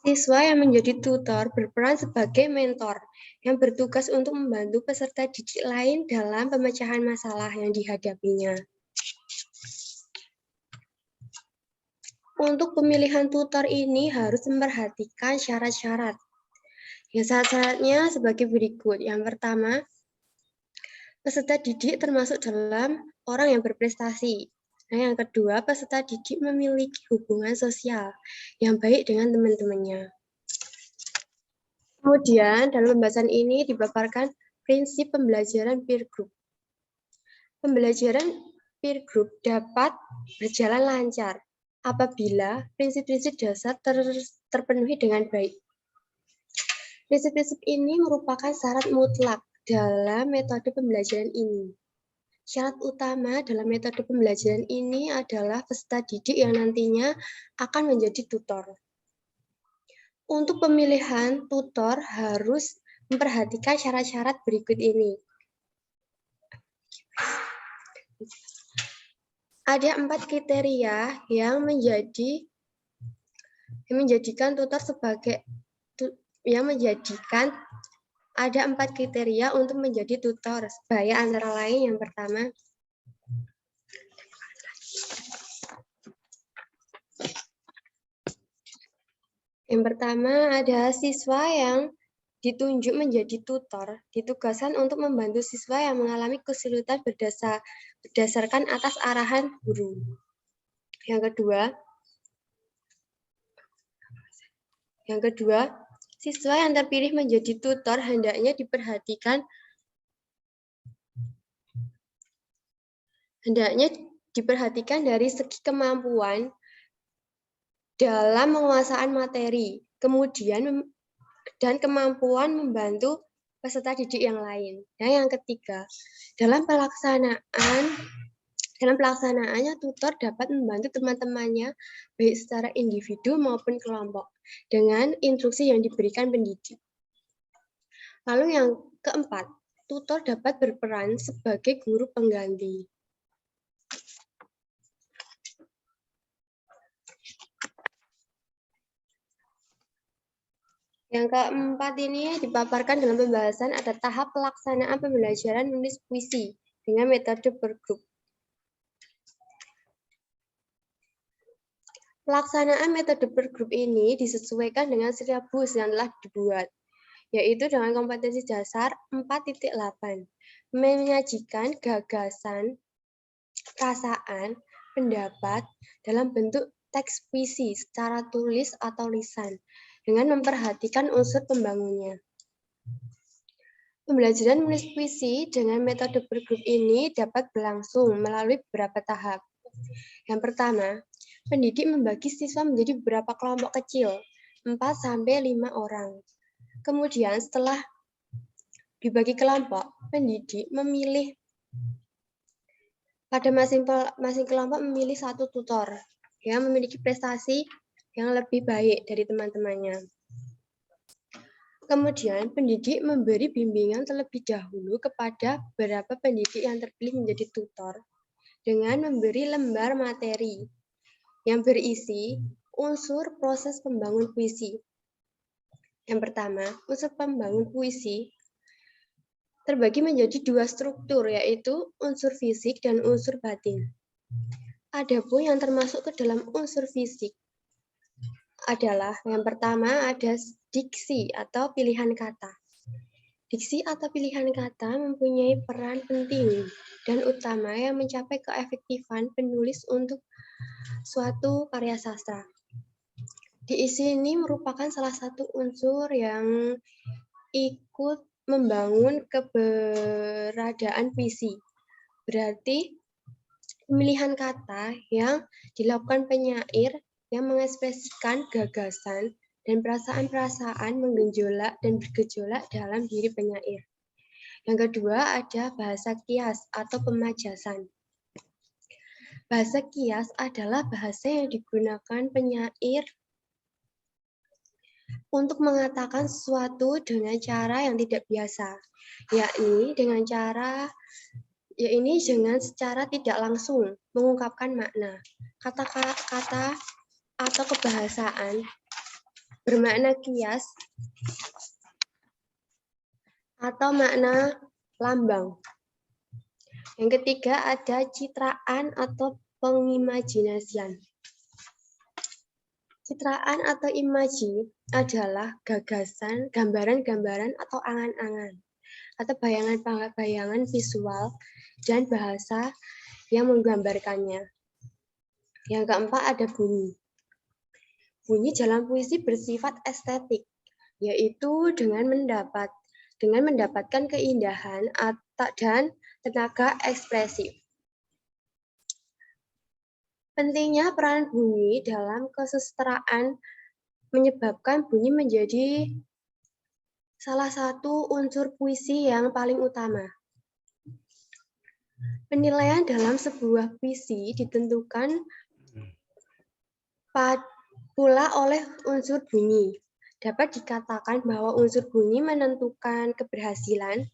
Siswa yang menjadi tutor berperan sebagai mentor yang bertugas untuk membantu peserta didik lain dalam pemecahan masalah yang dihadapinya. Untuk pemilihan tutor ini harus memperhatikan syarat-syarat. Syarat-syaratnya sebagai berikut. Yang pertama, peserta didik termasuk dalam orang yang berprestasi. Nah, yang kedua, peserta didik memiliki hubungan sosial yang baik dengan teman-temannya. Kemudian, dalam pembahasan ini dipaparkan prinsip pembelajaran peer group. Pembelajaran peer group dapat berjalan lancar apabila prinsip-prinsip dasar terpenuhi dengan baik. Prinsip-prinsip ini merupakan syarat mutlak dalam metode pembelajaran ini. Syarat utama dalam metode pembelajaran ini adalah peserta didik yang nantinya akan menjadi tutor. Untuk pemilihan tutor harus memperhatikan syarat-syarat berikut ini. Ada 4 kriteria yang menjadikan tutor sebagai ada 4 kriteria untuk menjadi tutor sebaya, antara lain yang pertama, ada siswa yang ditunjuk menjadi tutor, ditugaskan untuk membantu siswa yang mengalami kesulitan berdasarkan atas arahan guru. Yang kedua, siswa yang terpilih menjadi tutor hendaknya diperhatikan dari segi kemampuan dalam penguasaan materi, kemudian dan kemampuan membantu peserta didik yang lain. Dan yang ketiga, dalam pelaksanaannya tutor dapat membantu teman-temannya baik secara individu maupun kelompok dengan instruksi yang diberikan pendidik. Lalu yang Keempat, tutor dapat berperan sebagai guru pengganti. Yang keempat ini dipaparkan dalam pembahasan ada tahap pelaksanaan pembelajaran menulis puisi dengan metode bergrup. Pelaksanaan metode bergrup ini disesuaikan dengan silabus yang telah dibuat, yaitu dengan kompetensi dasar 4.8, menyajikan gagasan, perasaan, pendapat dalam bentuk teks puisi secara tulis atau lisan, dengan memperhatikan unsur pembangunnya. Pembelajaran menulis puisi dengan metode bergrup ini dapat berlangsung melalui beberapa tahap. Yang pertama, pendidik membagi siswa menjadi beberapa kelompok kecil, 4-5 orang. Kemudian setelah dibagi kelompok, pendidik memilih pada masing-masing kelompok memilih satu tutor yang memiliki prestasi yang lebih baik dari teman-temannya. Kemudian pendidik memberi bimbingan terlebih dahulu kepada beberapa pendidik yang terpilih menjadi tutor dengan memberi lembar materi yang berisi unsur proses pembangun puisi. Yang pertama, unsur pembangun puisi terbagi menjadi dua struktur, yaitu unsur fisik dan unsur batin. Adapun yang termasuk ke dalam unsur fisik adalah yang pertama ada diksi atau pilihan kata. Diksi atau pilihan kata mempunyai peran penting dan utama yang mencapai keefektifan penulis untuk suatu karya sastra. Diksi ini merupakan salah satu unsur yang ikut membangun keberadaan puisi. Berarti pemilihan kata yang dilakukan penyair yang mengekspresikan gagasan dan perasaan-perasaan menggenjolak dan bergejolak dalam diri penyair. Yang kedua ada bahasa kias atau pemajasan. Bahasa kias adalah bahasa yang digunakan penyair untuk mengatakan sesuatu dengan cara yang tidak biasa, yakni dengan secara tidak langsung mengungkapkan makna. Kata-kata atau kebahasaan bermakna kias atau makna lambang. Yang ketiga ada citraan atau pengimajinasian. Citraan atau imaji adalah gagasan, gambaran-gambaran atau angan-angan, atau bayangan-bayangan visual dan bahasa yang menggambarkannya. Yang keempat ada bunyi. Bunyi dalam puisi bersifat estetik, yaitu dengan mendapatkan keindahan dan tenaga ekspresif. Pentingnya peran bunyi dalam kesusastraan menyebabkan bunyi menjadi salah satu unsur puisi yang paling utama. Penilaian dalam sebuah puisi ditentukan pula oleh unsur bunyi. Dapat dikatakan bahwa unsur bunyi menentukan keberhasilan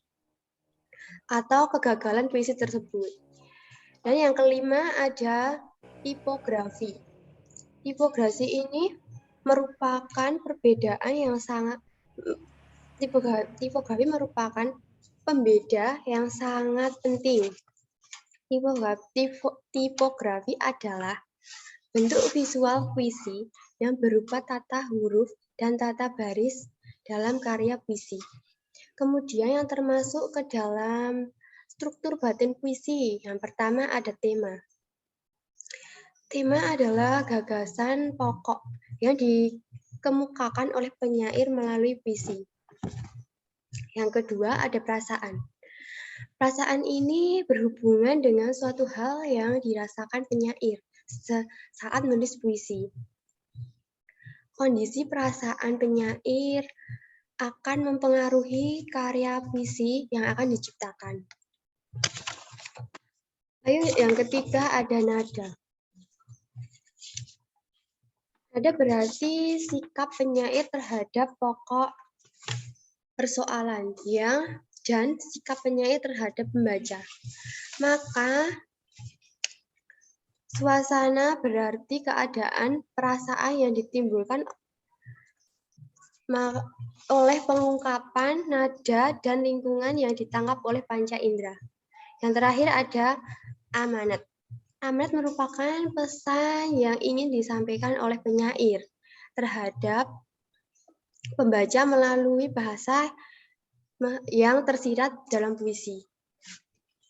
atau kegagalan puisi tersebut. Dan yang kelima ada tipografi. Tipografi ini merupakan perbedaan yang sangat tipografi merupakan pembeda yang sangat penting. Tipografi adalah bentuk visual puisi yang berupa tata huruf dan tata baris dalam karya puisi. Kemudian yang termasuk ke dalam struktur batin puisi. Yang pertama ada tema. Tema adalah gagasan pokok yang dikemukakan oleh penyair melalui puisi. Yang kedua ada perasaan. Perasaan ini berhubungan dengan suatu hal yang dirasakan penyair saat menulis puisi. Kondisi perasaan penyair akan mempengaruhi karya puisi yang akan diciptakan. Lalu yang ketiga ada nada. Nada berarti sikap penyair terhadap pokok persoalan yang dan sikap penyair terhadap pembaca. Maka suasana berarti keadaan, perasaan yang ditimbulkan oleh pengungkapan, nada, dan lingkungan yang ditangkap oleh panca indera. Yang terakhir ada amanat. Amanat merupakan pesan yang ingin disampaikan oleh penyair terhadap pembaca melalui bahasa yang tersirat dalam puisi.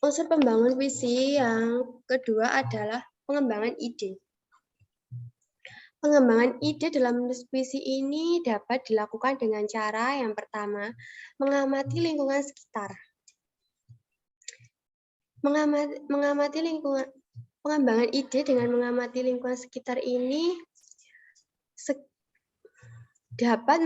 Unsur pembangun puisi yang kedua adalah pengembangan ide. Pengembangan ide dalam menulis puisi ini dapat dilakukan dengan cara yang pertama, mengamati lingkungan sekitar. Mengamati lingkungan, pengembangan ide dengan mengamati lingkungan sekitar ini dapat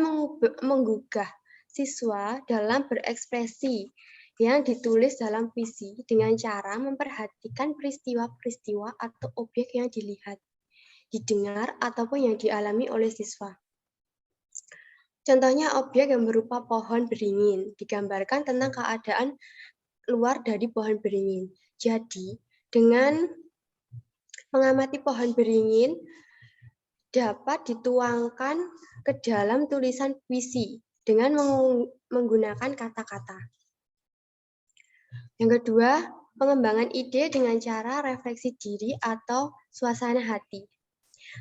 menggugah siswa dalam berekspresi yang ditulis dalam puisi dengan cara memperhatikan peristiwa-peristiwa atau objek yang dilihat, didengar, ataupun yang dialami oleh siswa. Contohnya objek yang berupa pohon beringin, digambarkan tentang keadaan luar dari pohon beringin. Jadi, dengan mengamati pohon beringin dapat dituangkan ke dalam tulisan puisi dengan menggunakan kata-kata. Yang kedua, pengembangan ide dengan cara refleksi diri atau suasana hati.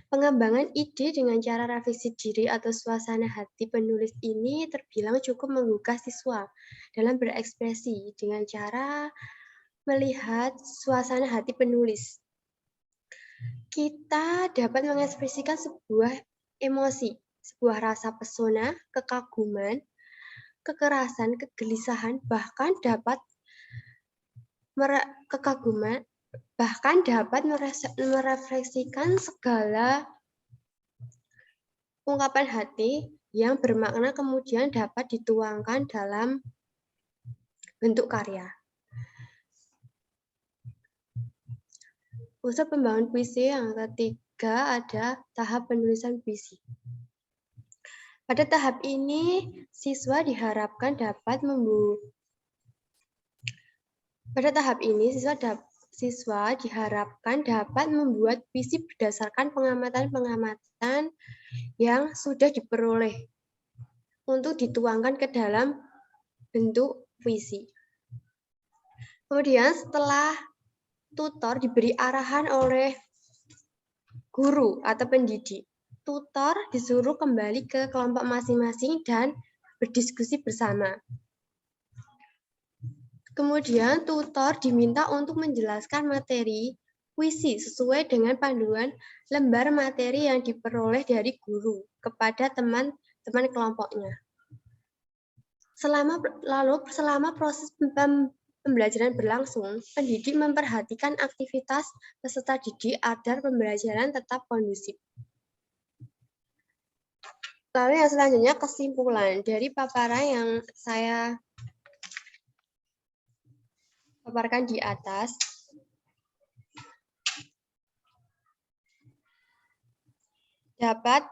Pengembangan ide dengan cara refleksi diri atau suasana hati penulis ini terbilang cukup menggugah siswa dalam berekspresi dengan cara melihat suasana hati penulis. Kita dapat mengekspresikan sebuah emosi, sebuah rasa pesona, kekaguman, kekerasan, kegelisahan, bahkan dapat merefleksikan segala ungkapan hati yang bermakna kemudian dapat dituangkan dalam bentuk karya. Unsur pembangun puisi yang ketiga ada tahap penulisan puisi. Pada tahap ini, siswa diharapkan dapat membuat puisi berdasarkan pengamatan-pengamatan yang sudah diperoleh untuk dituangkan ke dalam bentuk puisi. Kemudian setelah tutor diberi arahan oleh guru atau pendidik, tutor disuruh kembali ke kelompok masing-masing dan berdiskusi bersama. Kemudian tutor diminta untuk menjelaskan materi puisi sesuai dengan panduan lembar materi yang diperoleh dari guru kepada teman-teman kelompoknya. Selama proses pembelajaran berlangsung, pendidik memperhatikan aktivitas peserta didik agar pembelajaran tetap kondusif. Lalu yang selanjutnya kesimpulan dari paparan yang saya paparkan di atas. Dapat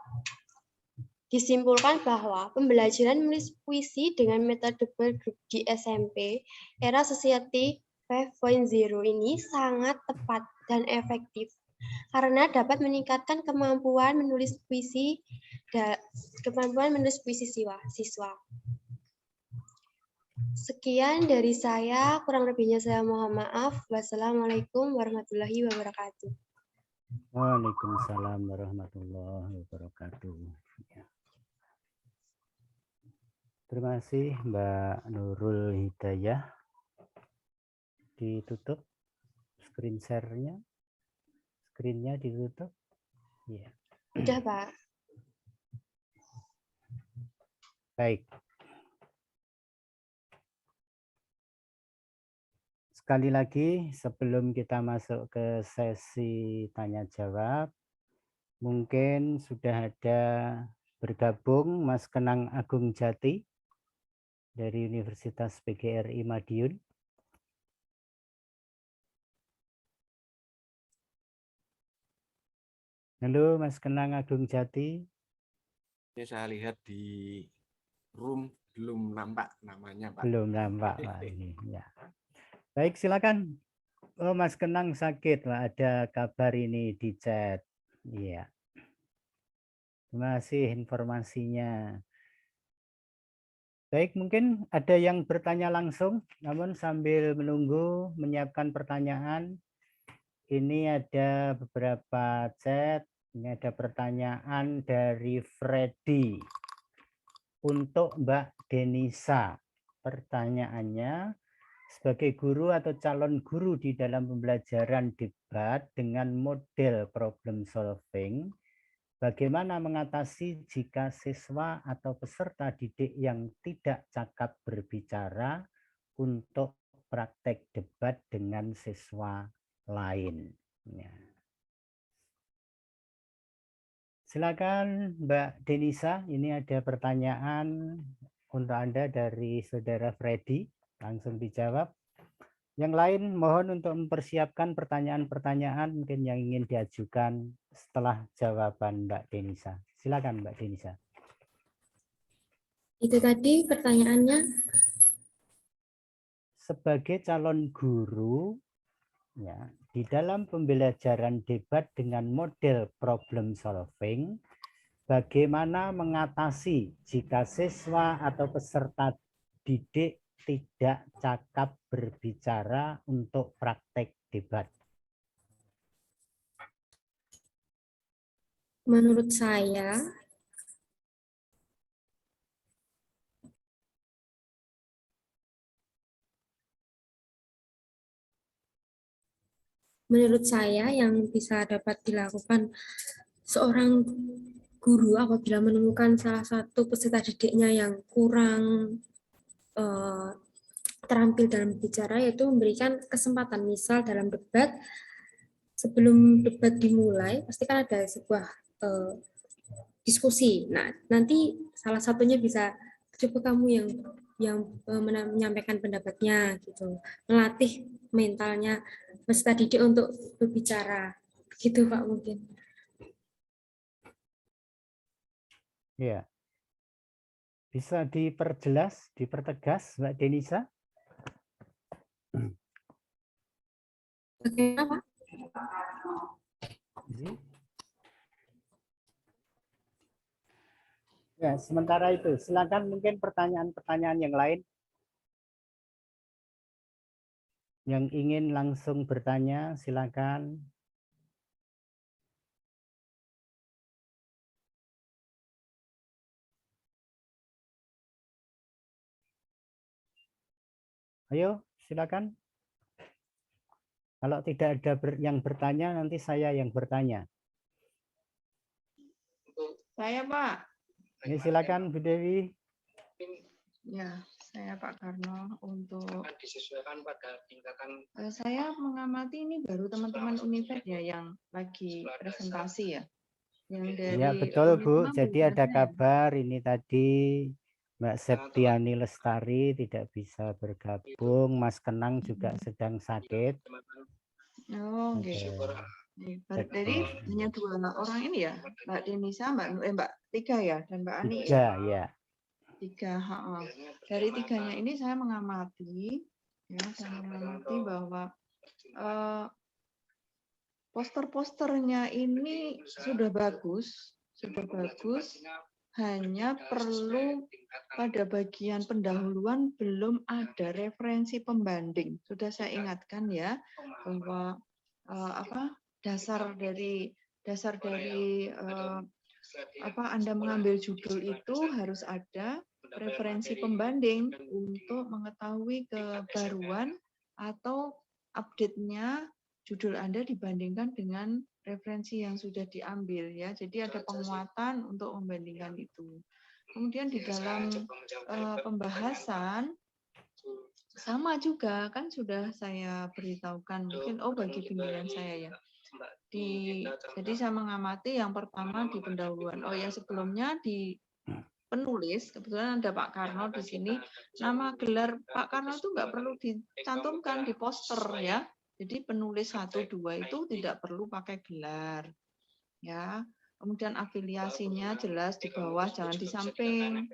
disimpulkan bahwa pembelajaran menulis puisi dengan metode Peer Group di SMP era Society 5.0 ini sangat tepat dan efektif karena dapat meningkatkan kemampuan menulis puisi siswa. Sekian dari saya, kurang lebihnya saya mohon maaf. Wassalamualaikum warahmatullahi wabarakatuh. Waalaikumsalam warahmatullahi wabarakatuh. Terima kasih Mbak Nurul Hidayah. Ditutup screen share-nya. Screen-nya ditutup. Ya. Sudah, Pak. Baik. Sekali lagi, sebelum kita masuk ke sesi tanya-jawab, mungkin sudah ada bergabung Mas Kenang Agung Jati dari Universitas PGRI Madiun. Halo Mas Kenang Agung Jati. Ini saya lihat di room Belum nampak namanya, Pak. Belum nampak, Pak. Ini, ya. Baik, silakan. Oh, Mas Kenang sakit, Pak. Ada kabar ini di chat. Iya. Terima kasih informasinya. Baik, mungkin ada yang bertanya langsung, namun sambil menunggu menyiapkan pertanyaan, ini ada beberapa chat. Ini ada pertanyaan dari Freddy untuk Mbak Denisa. Pertanyaannya, sebagai guru atau calon guru di dalam pembelajaran debat dengan model problem solving, bagaimana mengatasi jika siswa atau peserta didik yang tidak cakap berbicara untuk praktek debat dengan siswa lain? Ya. Silakan Mbak Denisa, ini ada pertanyaan untuk Anda dari Saudara Freddy, langsung dijawab. Yang lain mohon untuk mempersiapkan pertanyaan-pertanyaan mungkin yang ingin diajukan setelah jawaban Mbak Denisa. Silakan Mbak Denisa. Itu tadi pertanyaannya. Sebagai calon guru, ya, di dalam pembelajaran debat dengan model problem solving, bagaimana mengatasi jika siswa atau peserta didik tidak cakap berbicara untuk praktek debat? Menurut saya, yang bisa dapat dilakukan seorang guru apabila menemukan salah satu peserta didiknya yang kurang terampil dalam berbicara, yaitu memberikan kesempatan. Misal dalam debat, sebelum debat dimulai pasti kan ada sebuah diskusi. Nah, nanti salah satunya bisa coba kamu yang menyampaikan pendapatnya gitu, melatih mentalnya peserta didik untuk berbicara, gitu Pak mungkin. Ya, bisa diperjelas, dipertegas Mbak Denisa? Bagaimana Pak? Ya, sementara itu silakan mungkin pertanyaan-pertanyaan yang lain yang ingin langsung bertanya, silakan. Ayo, silakan. Kalau tidak ada yang bertanya, nanti saya yang bertanya. Saya, Pak. Ini silakan Bu Dewi. Ya, saya Pak Karno untuk disesuaikan pada tingkatan. Saya mengamati ini baru teman-teman Univet ya yang lagi presentasi ya. Yang dari ya betul Bu. Jadi ada kabar ini tadi Mbak Septiani Lestari tidak bisa bergabung. Mas Kenang juga sedang sakit. Oh, gitu. Jadi hanya 2 orang ini ya, Mbak Denisa, Mbak Tiga ya, dan Mbak Ani. 3 ya. 3. Dari 3-nya ini saya mengamati, ya, saya mengamati bahwa poster-posternya ini sudah bagus, hanya perlu pada bagian pendahuluan belum ada referensi pembanding. Sudah saya ingatkan ya bahwa dasar dari Anda mengambil judul itu harus ada referensi pembanding untuk mengetahui kebaruan atau update-nya judul Anda dibandingkan dengan referensi yang sudah diambil ya. Jadi ada penguatan untuk membandingkan itu. Kemudian di dalam pembahasan sama juga kan sudah saya beritahukan mungkin bagi bimbingan saya ya. Jadi saya mengamati yang pertama di pendahuluan. Yang sebelumnya di penulis, kebetulan ada Pak Karno di sini. Nama gelar Pak Karno itu nggak perlu dicantumkan di poster ya. Jadi penulis 1, 2 itu tidak perlu pakai gelar. Ya. Kemudian afiliasinya jelas di bawah, jangan di samping.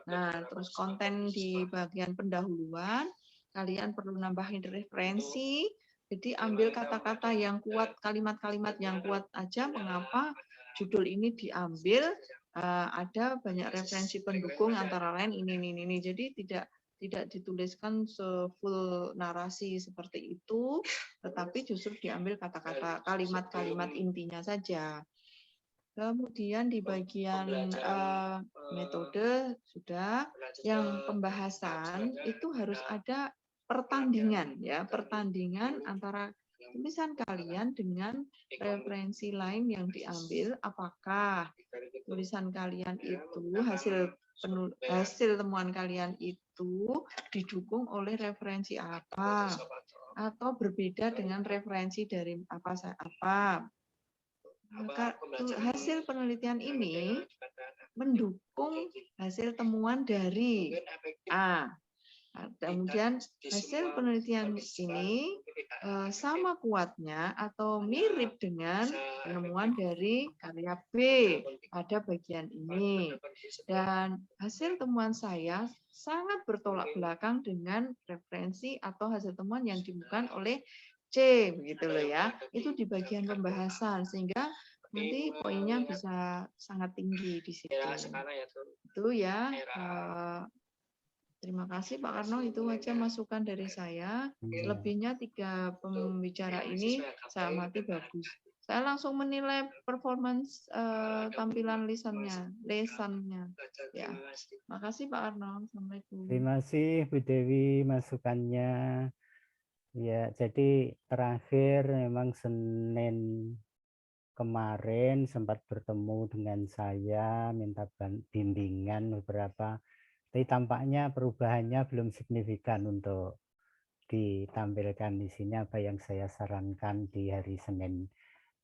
Nah, terus konten di bagian pendahuluan, kalian perlu nambahin referensi. Jadi ambil kata-kata yang kuat, kalimat-kalimat yang kuat aja. Mengapa judul ini diambil? Ada banyak referensi pendukung antara lain ini. Jadi tidak dituliskan full narasi seperti itu, tetapi justru diambil kata-kata, kalimat-kalimat intinya saja. Kemudian di bagian metode sudah, yang pembahasan itu harus ada pertandingan ya, pertandingan antara tulisan kalian dengan referensi lain yang diambil. Apakah tulisan kalian itu hasil temuan kalian itu didukung oleh referensi apa atau berbeda dengan referensi dari apa. Maka hasil penelitian ini mendukung hasil temuan dari A. Kemudian hasil penelitian ini sama kuatnya atau mirip dengan penemuan dari karya B pada bagian ini. Dan hasil temuan saya sangat bertolak belakang dengan referensi atau hasil temuan yang ditemukan oleh C, begitu loh ya. Itu di bagian pembahasan, sehingga nanti poinnya bisa sangat tinggi di situ. Itu ya. Terima kasih Pak Karno, itu aja masukan dari saya. Selebihnya 3 pembicara ini saya amati bagus. Saya langsung menilai performance tampilan lesannya. Ya. Makasih Pak Karno. Assalamualaikum. Terima kasih Bu Dewi masukannya. Ya, jadi terakhir memang Senin kemarin sempat bertemu dengan saya, minta bimbingan beberapa. Tapi tampaknya perubahannya belum signifikan untuk ditampilkan di sini apa yang saya sarankan di hari Senin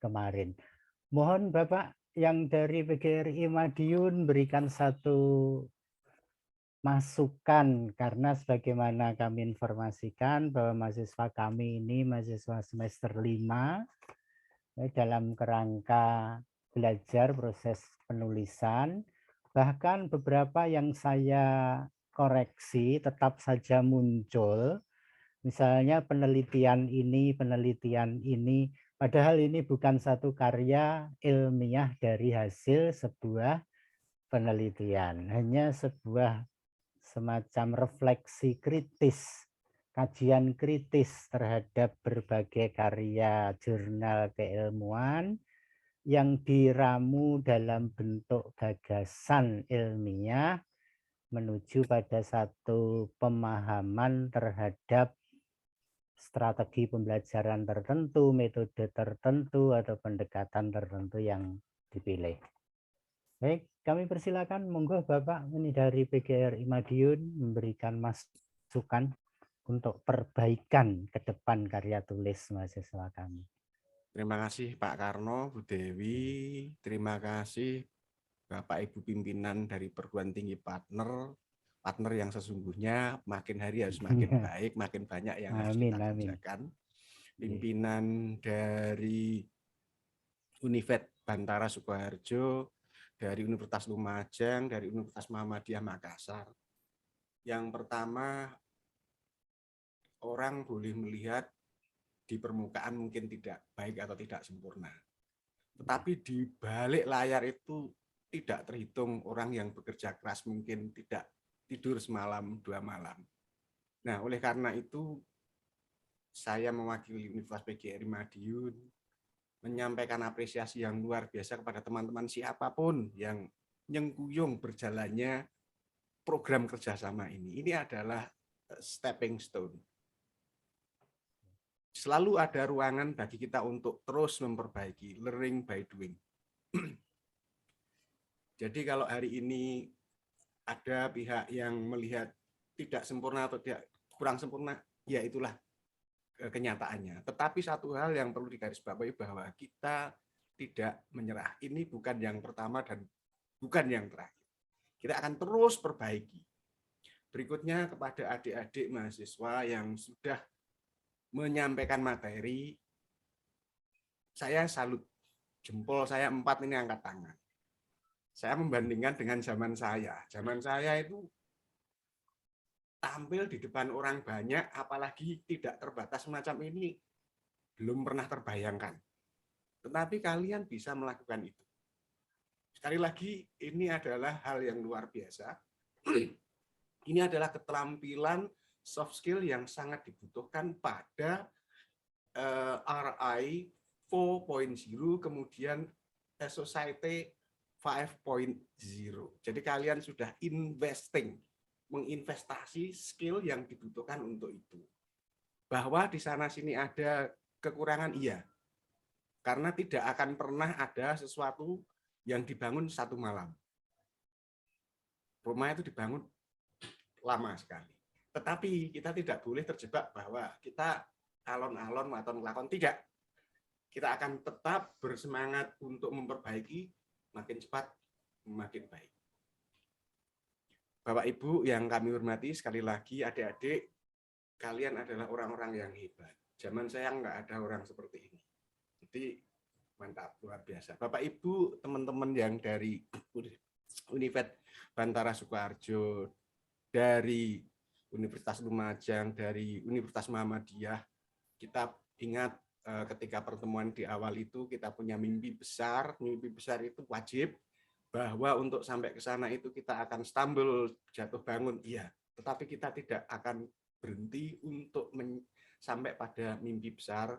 kemarin. Mohon Bapak yang dari PGRI Madiun berikan satu masukan, karena sebagaimana kami informasikan bahwa mahasiswa kami ini mahasiswa semester 5 dalam kerangka belajar proses penulisan. Bahkan beberapa yang saya koreksi tetap saja muncul. Misalnya penelitian ini, padahal ini bukan satu karya ilmiah dari hasil sebuah penelitian. Hanya sebuah semacam refleksi kritis, kajian kritis terhadap berbagai karya jurnal keilmuan yang diramu dalam bentuk gagasan ilmiah menuju pada satu pemahaman terhadap strategi pembelajaran tertentu, metode tertentu, atau pendekatan tertentu yang dipilih. Baik, kami persilakan, monggo Bapak ini dari PGRI Madiun memberikan masukan untuk perbaikan ke depan karya tulis mahasiswa kami. Terima kasih Pak Karno, Bu Dewi, terima kasih Bapak Ibu pimpinan dari perguruan tinggi partner yang sesungguhnya makin hari harus makin baik, makin banyak yang harus kita kerjakan. Pimpinan dari Univet Bantara Sukoharjo, dari Universitas Lumajang, dari Universitas Muhammadiyah Makassar. Yang pertama, orang boleh melihat di permukaan mungkin tidak baik atau tidak sempurna. Tetapi di balik layar itu tidak terhitung orang yang bekerja keras, mungkin tidak tidur semalam 2 malam. Nah, oleh karena itu saya mewakili Universitas PGRI Madiun menyampaikan apresiasi yang luar biasa kepada teman-teman siapapun yang nyengkuyung berjalannya program kerjasama ini. Ini adalah stepping stone. Selalu ada ruangan bagi kita untuk terus memperbaiki, learning by doing. Jadi kalau hari ini ada pihak yang melihat tidak sempurna atau tidak kurang sempurna, ya itulah kenyataannya. Tetapi satu hal yang perlu digarisbawahi bahwa kita tidak menyerah. Ini bukan yang pertama dan bukan yang terakhir. Kita akan terus perbaiki. Berikutnya kepada adik-adik mahasiswa yang sudah menyampaikan materi, saya salut. Jempol saya 4 ini angkat tangan. Saya membandingkan dengan zaman saya. Zaman saya itu tampil di depan orang banyak, apalagi tidak terbatas semacam ini, belum pernah terbayangkan. Tetapi kalian bisa melakukan itu. Sekali lagi, ini adalah hal yang luar biasa. Ini adalah keterampilan soft skill yang sangat dibutuhkan pada RI 4.0, kemudian Society 5.0. Jadi kalian sudah menginvestasi skill yang dibutuhkan untuk itu. Bahwa di sana sini ada kekurangan, iya. Karena tidak akan pernah ada sesuatu yang dibangun satu malam. Rumah itu dibangun lama sekali. Tetapi kita tidak boleh terjebak bahwa kita alon-alon atau melakukan, tidak. Kita akan tetap bersemangat untuk memperbaiki, makin cepat, makin baik. Bapak Ibu yang kami hormati, sekali lagi adik-adik, kalian adalah orang-orang yang hebat. Zaman saya nggak ada orang seperti ini. Jadi mantap, luar biasa. Bapak Ibu, teman-teman yang dari Univet Bantara Sukoharjo, dari Universitas Lumajang, dari Universitas Muhammadiyah, kita ingat ketika pertemuan di awal itu kita punya mimpi besar. Mimpi besar itu wajib, bahwa untuk sampai ke sana itu kita akan stumble, jatuh bangun, iya. Tetapi kita tidak akan berhenti untuk sampai pada mimpi besar.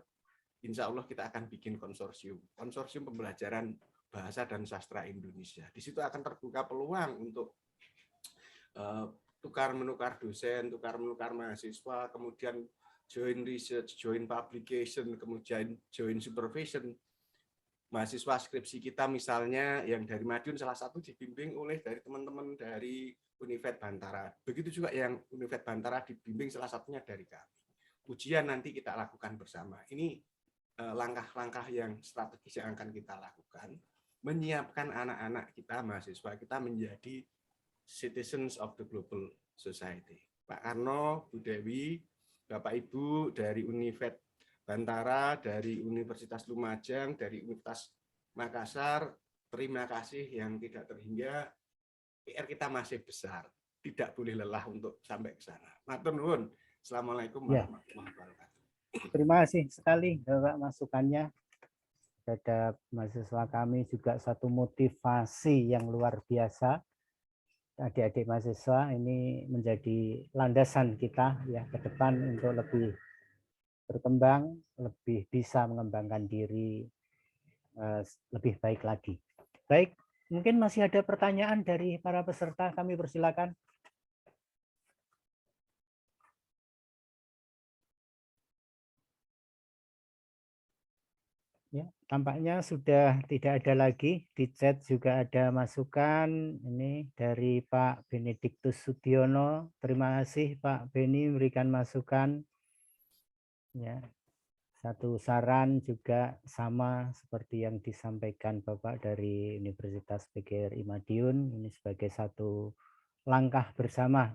Insya Allah kita akan bikin konsorsium pembelajaran bahasa dan sastra Indonesia. Di situ akan terbuka peluang untuk tukar-menukar dosen, tukar-menukar mahasiswa, kemudian join research, join publication, kemudian join supervision. Mahasiswa skripsi kita misalnya yang dari Madiun salah satu dibimbing oleh dari teman-teman dari Univet Bantara. Begitu juga yang Univet Bantara dibimbing salah satunya dari kami. Ujian nanti kita lakukan bersama. Ini langkah-langkah yang strategis yang akan kita lakukan, menyiapkan anak-anak kita, mahasiswa kita menjadi citizens of the global society. Pak Karno, Bu Dewi, Bapak Ibu dari Univet Bantara, dari Universitas Lumajang, dari Universitas Makassar, terima kasih yang tidak terhingga. PR kita masih besar, tidak boleh lelah untuk sampai ke sana. Matur nuwun. Assalamualaikum warahmatullahi wabarakatuh. Terima kasih sekali Bapak masukannya. Terhadap mahasiswa kami juga satu motivasi yang luar biasa. Adik-adik mahasiswa ini menjadi landasan kita ya ke depan untuk lebih berkembang, lebih bisa mengembangkan diri lebih baik lagi. Baik, mungkin masih ada pertanyaan dari para peserta, kami persilakan. Ya, tampaknya sudah tidak ada lagi. Di chat juga ada masukan ini dari Pak Benediktus Sudiono. Terima kasih Pak Beni memberikan masukan. Ya, satu saran juga sama seperti yang disampaikan Bapak dari Universitas PGRI Madiun. Ini sebagai satu langkah bersama.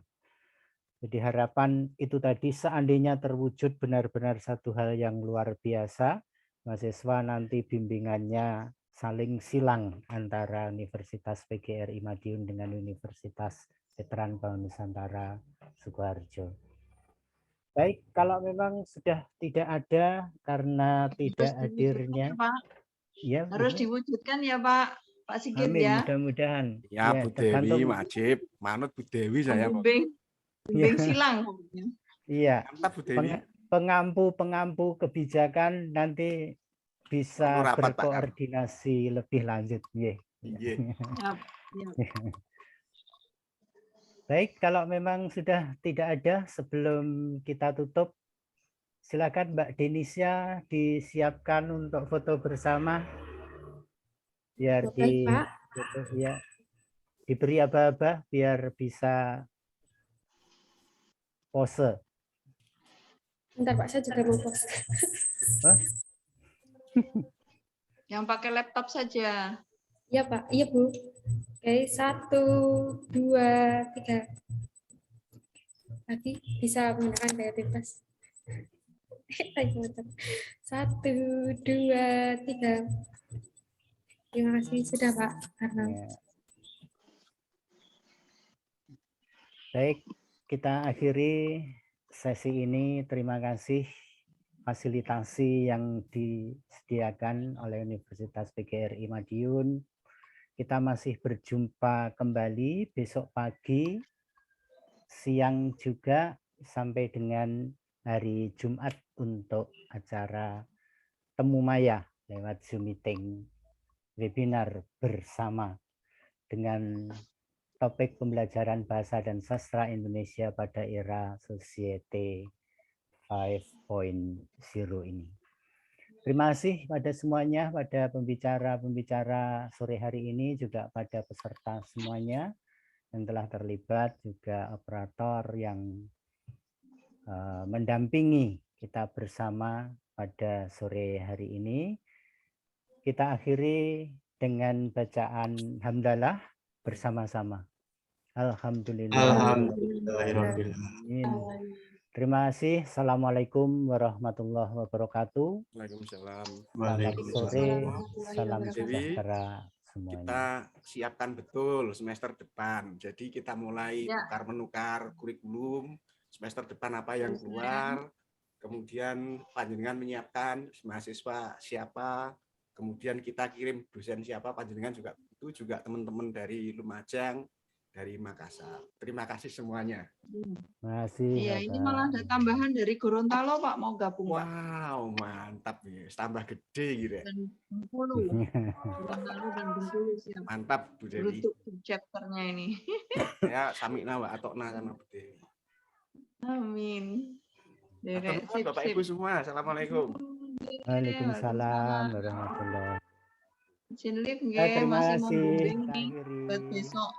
Jadi harapan itu tadi seandainya terwujud benar-benar satu hal yang luar biasa. Mahasiswa nanti bimbingannya saling silang antara Universitas PGRI Madiun dengan Universitas Veteran Bank Nusantara Sukoharjo. Baik, kalau memang sudah tidak ada karena tidak hadirnya, Pak. Ya, harus diwujudkan ya Pak Sigit. Amin, ya. mudah-mudahan. Ya, Bu Dewi wajib, manut Bu Dewi saya. Bimbing silang. Iya. Mantap Bu Dewi. Pengampu kebijakan nanti bisa rapat, berkoordinasi lebih lanjut. Iya. Baik, kalau memang sudah tidak ada, sebelum kita tutup, silakan Mbak Denisya disiapkan untuk foto bersama. Biar ya, diberi aba-aba biar bisa pose. Bentar Pak, saya juga mau pose. Yang pakai laptop saja. Iya Pak, iya Bu. Oke, 1, 2, 3. Lagi bisa menggunakan gaya bebas. 1, 2, 3. Terima kasih sudah Pak. Karena Baik, kita akhiri sesi ini. Terima kasih fasilitasi yang disediakan oleh Universitas PGRI Madiun. Kita masih berjumpa kembali besok pagi, siang juga, sampai dengan hari Jumat untuk acara Temu Maya lewat Zoom meeting webinar bersama dengan topik pembelajaran bahasa dan sastra Indonesia pada era Society 5.0 ini. Terima kasih pada semuanya, pada pembicara-pembicara sore hari ini, juga pada peserta semuanya yang telah terlibat, juga operator yang mendampingi kita bersama pada sore hari ini. Kita akhiri dengan bacaan hamdalah bersama-sama. Alhamdulillah. Terima kasih. Assalamualaikum warahmatullahi wabarakatuh. Waalaikumsalam. Selamat sore. Salam sejahtera semuanya. Kita siapkan betul semester depan. Jadi kita mulai tukar-menukar kurikulum semester depan apa yang keluar. Kemudian panjenengan menyiapkan mahasiswa siapa. Kemudian kita kirim dosen siapa, panjenengan juga itu juga teman-teman dari Lumajang, dari Makassar. Terima kasih semuanya. Terima kasih. Iya, ini malah ada tambahan dari Gorontalo, Pak, mau gabung, Pak. Wow, mantap nih, tambah gede gitu ya. Dan Bengkulu. Gorontalo dan Bengkulu siap. Mantap, Bu Dewi. Untuk chapternya ini. Ya, samikna wa atokna sama Bu Dewi. Amin. Sip, Bapak Ibu semua, assalamualaikum. Waalaikumsalam warahmatullahi wabarakatuh. Izin live nggih, masih mau bimbing nih buat besok.